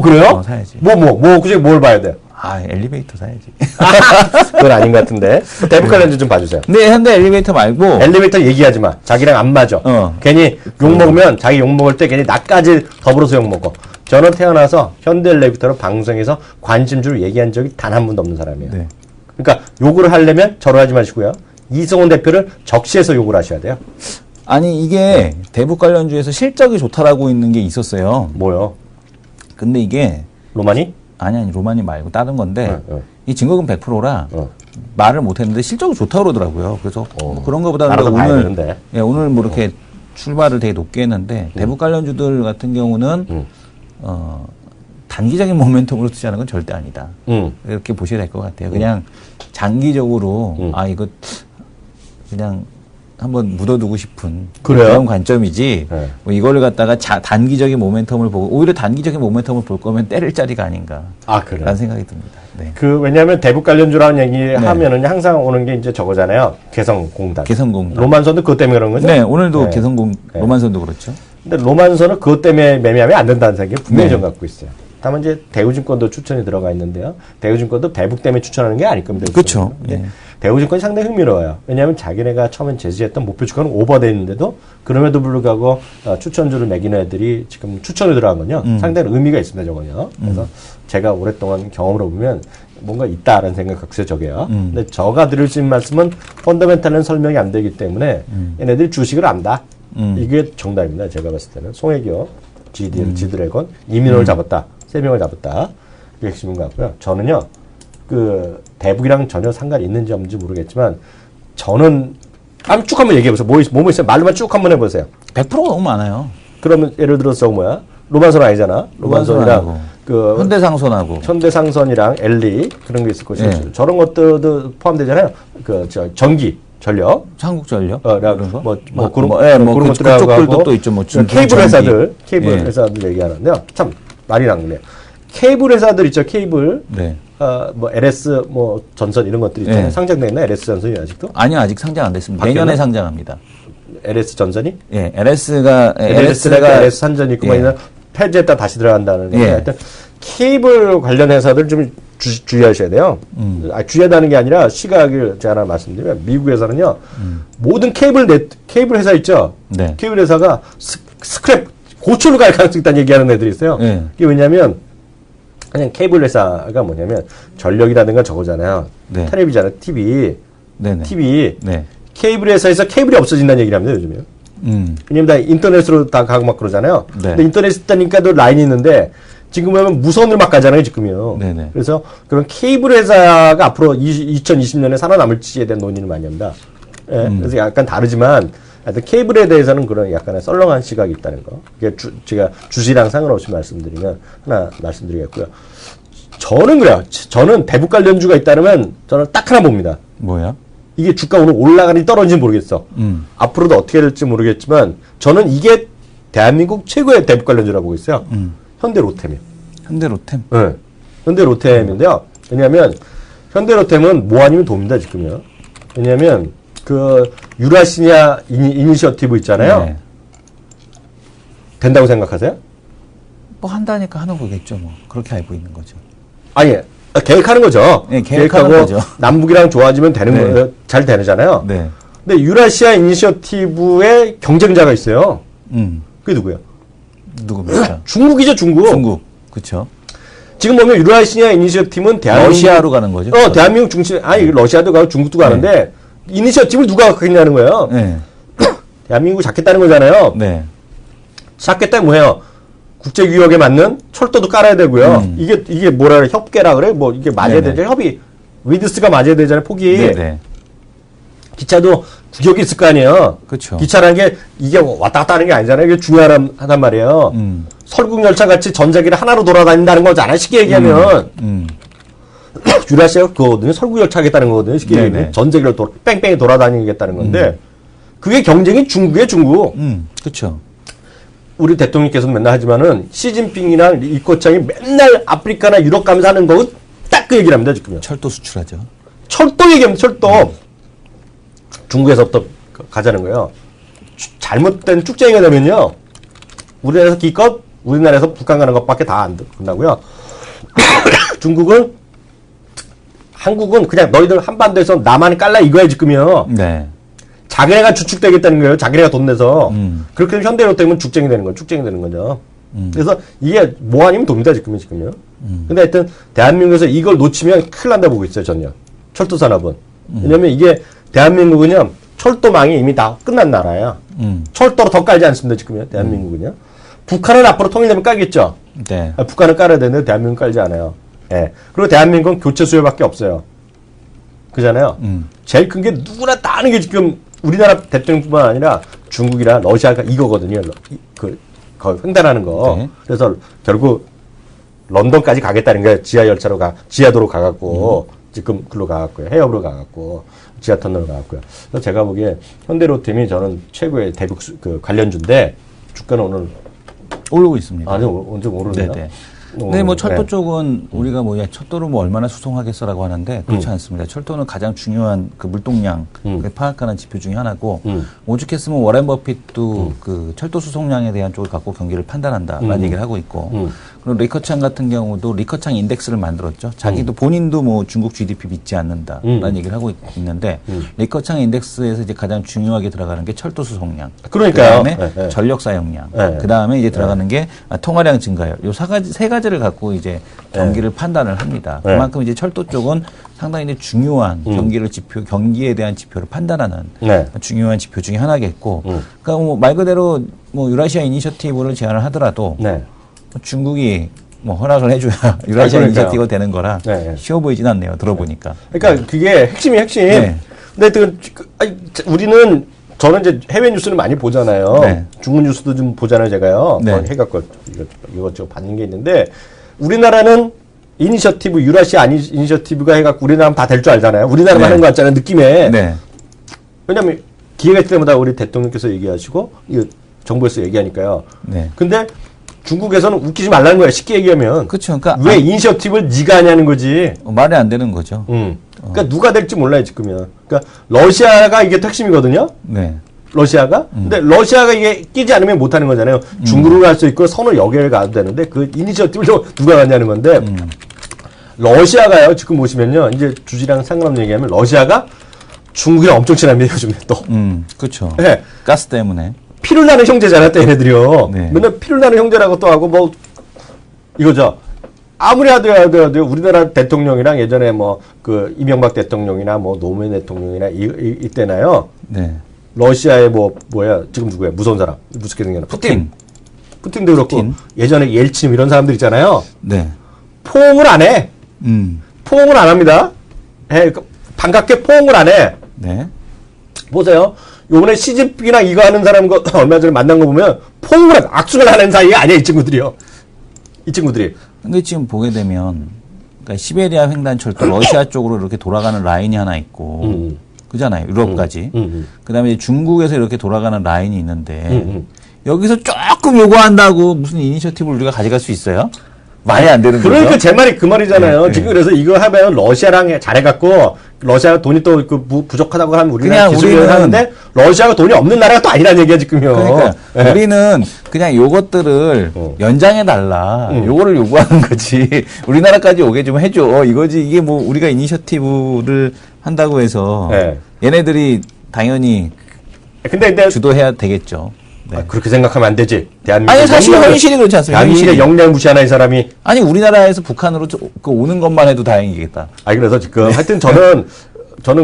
그래요? 사야지. 그중에 뭘 봐야 돼요? 엘리베이터 사야지. 그건 아닌 것 같은데. 대북 관련주 좀 봐주세요. 네, 현대 엘리베이터 말고. 엘리베이터 얘기하지 마. 자기랑 안 맞아. 괜히 욕먹으면 자기 욕먹을 때 괜히 나까지 더불어서 욕먹어. 저는 태어나서 현대 엘리베이터로 방송에서 관심주를 얘기한 적이 단 한 번도 없는 사람이에요. 네. 그러니까 욕을 하려면 저를 하지 마시고요. 이성훈 대표를 적시해서 욕을 하셔야 돼요. 아니, 이게 대북 관련주에서 실적이 좋다라고 있는 게 있었어요. 뭐요? 근데 이게. 로마니? 아니, 로마니 말고 다른 건데. 이 증거금 100%라 말을 못 했는데 실적이 좋다고 그러더라고요. 그래서 그런 거보다는 오늘 뭐 이렇게 출발을 되게 높게 했는데 대북 관련주들 같은 경우는 단기적인 모멘텀으로 투자하는 건 절대 아니다. 이렇게 보셔야 될 것 같아요. 그냥 장기적으로 이거 그냥 한번 묻어두고 싶은 그런 관점이지. 네. 뭐 이거를 갖다가 단기적인 모멘텀을 보고 오히려 단기적인 모멘텀을 볼 거면 때릴 자리가 아닌가. 그래요? 라는 생각이 듭니다. 네. 왜냐하면 대북 관련주라는 얘기 하면은 항상 오는 게 이제 저거잖아요. 개성공단. 로만선도 그것 때문에 그런 거죠? 네, 오늘도 로만선도 그렇죠. 근데 로만선은 그것 때문에 매매하면 안 된다는 생각이 분명히 좀 갖고 있어요. 다만 이제 대우증권도 추천이 들어가 있는데요. 대우증권도 대북 때문에 추천하는 게 아닐 겁니다. 그렇죠. 대우증권이 상당히 흥미로워요. 왜냐하면 자기네가 처음에 제시했던 목표 주가는 오버되어 있는데도 그럼에도 불구하고 추천주를 매기는 애들이 지금 추천에 들어간 건요. 상당히 의미가 있습니다. 저건요. 그래서 제가 오랫동안 경험으로 보면 뭔가 있다라는 생각 갖고 있어요. 저게요. 근데 저가 드릴 수 있는 말씀은 펀더멘탈은 설명이 안 되기 때문에 얘네들이 주식을 안다. 이게 정답입니다. 제가 봤을 때는. 송혜교, 지드래곤, 이민호를 잡았다. 3명을 잡았다. 이게 핵심인 것 같고요. 저는요. 대북이랑 전혀 상관이 있는지 없는지 모르겠지만 저는 쭉 한번 얘기해 보세요. 뭐 있어요? 말로만 쭉 한번 해보세요. 100%가 너무 많아요. 그러면 예를 들어서 뭐야? 로만선 아니잖아. 로만선이랑 현대상선이랑 엘리 그런 게 있을 것이고 저런 것들도 포함되잖아요. 전력, 한국전력, 그런 거, 그런 것들하고 또 있죠. 케이블 회사들 얘기하는데요. 참 말이 나오네요. 케이블 회사들 있죠. 케이블. LS 전선 이런 것들이 있잖아요. 상장돼 있나? LS 전선이 아직도? 아니요, 아직 상장 안 됐습니다. 내년에 상장합니다. LS 전선이? 예, LS가 LS 산전이 있고 폐지했다 다시 들어간다는 건데 하여튼 케이블 관련 회사들 좀 주의하셔야 돼요. 주의하다는 게 아니라 시각을 제가 하나 말씀드리면 미국에서는요. 모든 케이블 회사 있죠. 케이블 회사가 스크랩 고철로 갈 가능성이 있다는 얘기하는 애들이 있어요. 이게 왜냐면 그냥 케이블 회사가 뭐냐면 전력이라든가 저거잖아요. 텔레비잖아요. TV. 케이블 회사에서 케이블이 없어진다는 얘기를 합니다. 요즘에. 왜냐면 다 인터넷으로 다 가고 막 그러잖아요. 근데 인터넷 있다니까 또 라인이 있는데 지금 보면 무선을 막 가잖아요, 지금요. 네네. 그래서 그런 케이블 회사가 앞으로 2020년에 살아남을지에 대한 논의를 많이 합니다. 예, 그래서 약간 다르지만, 하여튼 케이블에 대해서는 그런 약간의 썰렁한 시각이 있다는 거. 이게 제가 주시랑 상관없이 말씀드리면 하나 말씀드리겠고요. 저는 그래요. 저는 대북 관련주가 있다면 저는 딱 하나 봅니다. 뭐야? 이게 주가 오늘 올라가는지 떨어지는지 모르겠어. 앞으로도 어떻게 될지 모르겠지만 저는 이게 대한민국 최고의 대북 관련주라고 보고 있어요. 현대로템이요. 현대로템? 네. 현대로템인데요. 왜냐하면 현대로템은 뭐 아니면 돕니다, 지금요. 왜냐하면 그 유라시아 이니셔티브 있잖아요. 네. 된다고 생각하세요? 뭐 한다니까 하는 거겠죠, 뭐. 그렇게 알고 있는 거죠. 아니, 계획하는 거죠. 네, 계획하는 거죠. 남북이랑 좋아지면 되는 네. 거, 잘 되잖아요. 네. 근데 유라시아 이니셔티브의 경쟁자가 있어요. 그게 누구예요? 누굽니까? 중국이죠, 중국. 중국. 그쵸. 지금 보면 유라시아 이니셔티브는 대한민국. 러시아로 가는 거죠? 대한민국 중심, 러시아도 가고 중국도 가는데, 이니셔티브를 누가 갖고 있냐는 거예요. 네. 대한민국 잡겠다는 거잖아요. 네. 잡겠다면 뭐예요? 국제규역에 맞는 철도도 깔아야 되고요. 이게 뭐라 그래? 협계라 그래? 뭐 이게 맞아야 되죠. 협의. 위드스가 맞아야 되잖아요, 폭이. 네네. 기차도 구역이 있을 거 아니에요. 그렇죠. 기차라는 게 이게 왔다 갔다 하는 게 아니잖아요. 이게 중요하단 말이에요. 설국열차 같이 전자기를 하나로 돌아다닌다는 거잖아요. 쉽게 얘기하면. 유라시아가 그거거든요. 설국열차 하겠다는 거거든요. 쉽게 얘기하면. 전자기를 뺑뺑이 돌아다니겠다는 건데 그게 경쟁이 중국이에요, 중국. 그렇죠. 우리 대통령께서 맨날 하지만은 시진핑이랑 리커창이 맨날 아프리카나 유럽 가면서 하는 거 딱 그 얘기를 합니다, 지금요. 철도 수출하죠. 철도 얘기합니다, 철도. 중국에서부터 가자는 거예요. 잘못된 쭉쟁이가 되면요. 우리나라에서 기껏 우리나라에서 북한 가는 것밖에 다 안 끝나고요. 한국은 그냥 너희들 한반도에서 나만 깔라 이거야, 지금요. 네. 자기네가 주축되겠다는 거예요. 자기네가 돈 내서. 그렇게 되면 현대로템은 죽쟁이 되는 거예요. 쭉쟁이 되는 거죠. 그래서 이게 뭐 아니면 돕니다, 지금요. 근데 하여튼 대한민국에서 이걸 놓치면 큰일 난다 보고 있어요, 전혀. 철도 산업은. 왜냐면 이게 대한민국은요, 철도망이 이미 다 끝난 나라야. 철도로 더 깔지 않습니다, 지금요. 대한민국은요. 북한은 앞으로 통일되면 깔겠죠. 네. 북한은 깔아야 되는데 대한민국은 깔지 않아요. 예. 그리고 대한민국은 교체 수요밖에 없어요. 그잖아요. 제일 큰 게 누구나 다 아는 게 지금 우리나라 대통령뿐만 아니라 중국이나 러시아가 이거거든요. 거의 횡단하는 거. 네. 그래서 결국 런던까지 가겠다는 거예요. 지하도로 가갖고 지금 글로 가갖고요. 해협으로 가갖고 지하터널로 가갖고요. 그래서 제가 보기에 현대로템이 저는 최고의 대북 관련주인데 주가는 오늘 오르고 있습니다. 아니 언제 오르네요. 네네. 근데 뭐 철도 쪽은 우리가 철도를 뭐 얼마나 수송하겠어라고 하는데 그렇지 않습니다. 철도는 가장 중요한 그 물동량 파악하는 지표 중에 하나고 오죽했으면 워렌 버핏도 그 철도 수송량에 대한 쪽을 갖고 경기를 판단한다라는 얘기를 하고 있고 그리고 리커창 같은 경우도 리커창 인덱스를 만들었죠. 자기도 본인도 뭐 중국 GDP 믿지 않는다라는 얘기를 하고 있는데 리커창 인덱스에서 이제 가장 중요하게 들어가는 게 철도 수송량. 그러니까요. 그다음에 전력 사용량. 네. 그다음에 이제 들어가는 게 통화량 증가율. 요 세 가지를 갖고 이제 경기를 판단을 합니다. 그만큼 이제 철도 쪽은 상당히 이제 중요한 경기에 대한 지표를 판단하는 중요한 지표 중에 하나겠고, 그러니까 뭐 말 그대로 뭐 유라시아 이니셔티브를 제안을 하더라도 중국이 뭐 허락을 해줘야 유라시아 이니셔티브가 되는 거라 쉬워 보이진 않네요. 들어보니까. 그러니까 그게 핵심. 근데 저는 이제 해외 뉴스는 많이 보잖아요. 중국 뉴스도 좀 보잖아요, 제가요. 해갖고 이것저것 받는 게 있는데, 우리나라는 이니셔티브, 유라시아 이니셔티브가 해갖고 우리나라는 다 될 줄 알잖아요. 우리나라만 하는 거 같잖아요, 느낌에. 왜냐면 기회가 있을 때마다 우리 대통령께서 얘기하시고, 정부에서 얘기하니까요. 근데 중국에서는 웃기지 말라는 거예요, 쉽게 얘기하면. 그렇죠. 그러니까 왜 이니셔티브를 네가 하냐는 거지. 말이 안 되는 거죠. 그러니까 누가 될지 몰라요, 지금은. 그러니까 러시아가 이게 핵심이거든요. 러시아가. 근데 러시아가 이게 끼지 않으면 못 하는 거잖아요. 중국으로 갈 수 있고 선을 여기를 가도 되는데 그 이니셔티브를 누가 갖냐는 건데 러시아가요. 지금 보시면요. 이제 주지랑 상관없는 얘기하면 러시아가 중국이랑 엄청 친합니다, 요즘에 또. 그렇죠. 네. 가스 때문에. 피를 나는 형제잖아, 또 얘네들이요. 맨날 피를 나는 형제라고 또 하고 뭐 이거죠. 아무리 하도 우리나라 대통령이랑 예전에 뭐 그 이명박 대통령이나 뭐 노무현 대통령이나 이때나요. 러시아의 뭐야 지금 누구야 무서운 사람 무섭게 생겼나 푸틴 푸틴도 그렇고 예전에 옐친 이런 사람들 있잖아요. 네. 포옹을 안 해. 포옹을 안 합니다. 예, 반갑게 포옹을 안 해. 네. 보세요. 요번에 시진핑이랑 이거 하는 사람 거 얼마 전에 만난 거 보면 포옹을 악수를 하는 사이가 아니야, 이 친구들이요. 이 친구들이. 근데 지금 보게 되면 그러니까 시베리아 횡단철도 러시아 쪽으로 이렇게 돌아가는 라인이 하나 있고 그잖아요. 유럽까지. 그다음에 중국에서 이렇게 돌아가는 라인이 있는데 여기서 조금 요구한다고 무슨 이니셔티브를 우리가 가져갈 수 있어요? 말이 안 되는 거죠. 그러니까 제 말이 그 말이잖아요. 네, 지금 그래서 이거 하면 러시아랑 잘해갖고 러시아가 돈이 또 그 부족하다고 하면 우리나라 기술을 하는데 러시아가 돈이 없는 나라가 또 아니라는 얘기야 지금요. 그러니까 네. 우리는 그냥 요것들을 연장해 달라. 요거를 요구하는 거지. 우리나라까지 오게 좀 해줘. 이거지. 이게 뭐 우리가 이니셔티브를 한다고 해서 네. 얘네들이 당연히 근데 주도해야 되겠죠. 네. 그렇게 생각하면 안 되지. 대한민국 아니 사실 현실이 그렇지 않습니까? 대한민국의 역량 무시하나 이 사람이. 아니 우리나라에서 북한으로 오는 것만 해도 다행이겠다. 아니 그래서 지금 하여튼 저는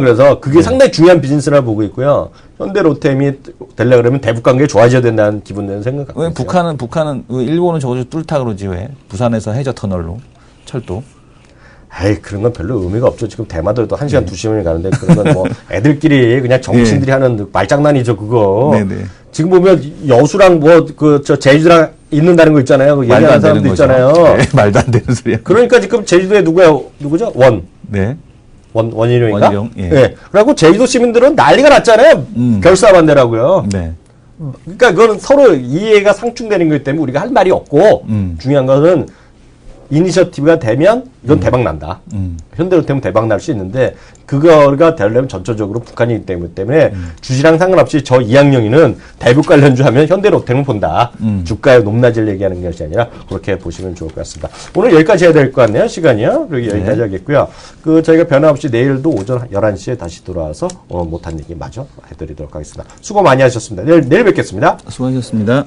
그래서 그게 상당히 중요한 비즈니스라 보고 있고요. 현대로템이 되려 그러면 대북 관계 좋아져야 된다는 기분 내는 생각 갖고 왜 있어요. 북한은 왜 일본은 저거 뚫다 그러지 왜? 부산에서 해저 터널로 철도. 에이 그런 건 별로 의미가 없죠. 지금 대마도에도 1시간 2시간이 가는데 그런 건 뭐 애들끼리 그냥 정신들이 하는 말장난이죠 그거. 네네. 지금 보면 여수랑 뭐 저 제주랑 있는다는 거 있잖아요. 그 얘기하는 사람도 있잖아요. 네, 말도 안 되는 소리야. 그러니까 지금 제주도에 누구죠? 네. 원희룡인가? 원희룡, 예. 네. 그래갖고 제주도 시민들은 난리가 났잖아요. 결사반대라고요. 네. 그러니까 그건 서로 이해가 상충되는 거기 때문에 우리가 할 말이 없고 중요한 것은 이니셔티브가 되면 이건 대박 난다. 현대로템은 대박 날 수 있는데 그거가 되려면 전체적으로 북한이기 때문에 주시랑 상관없이 저 이학영이는 대북 관련주 하면 현대로템을 본다. 주가의 높낮이를 얘기하는 것이 아니라 그렇게 보시면 좋을 것 같습니다. 오늘 여기까지 해야 될 것 같네요. 시간이요. 그리고 여기까지 하겠고요. 저희가 변함없이 내일도 오전 11시에 다시 돌아와서 못한 얘기 마저 해드리도록 하겠습니다. 수고 많이 하셨습니다. 내일 뵙겠습니다. 수고하셨습니다.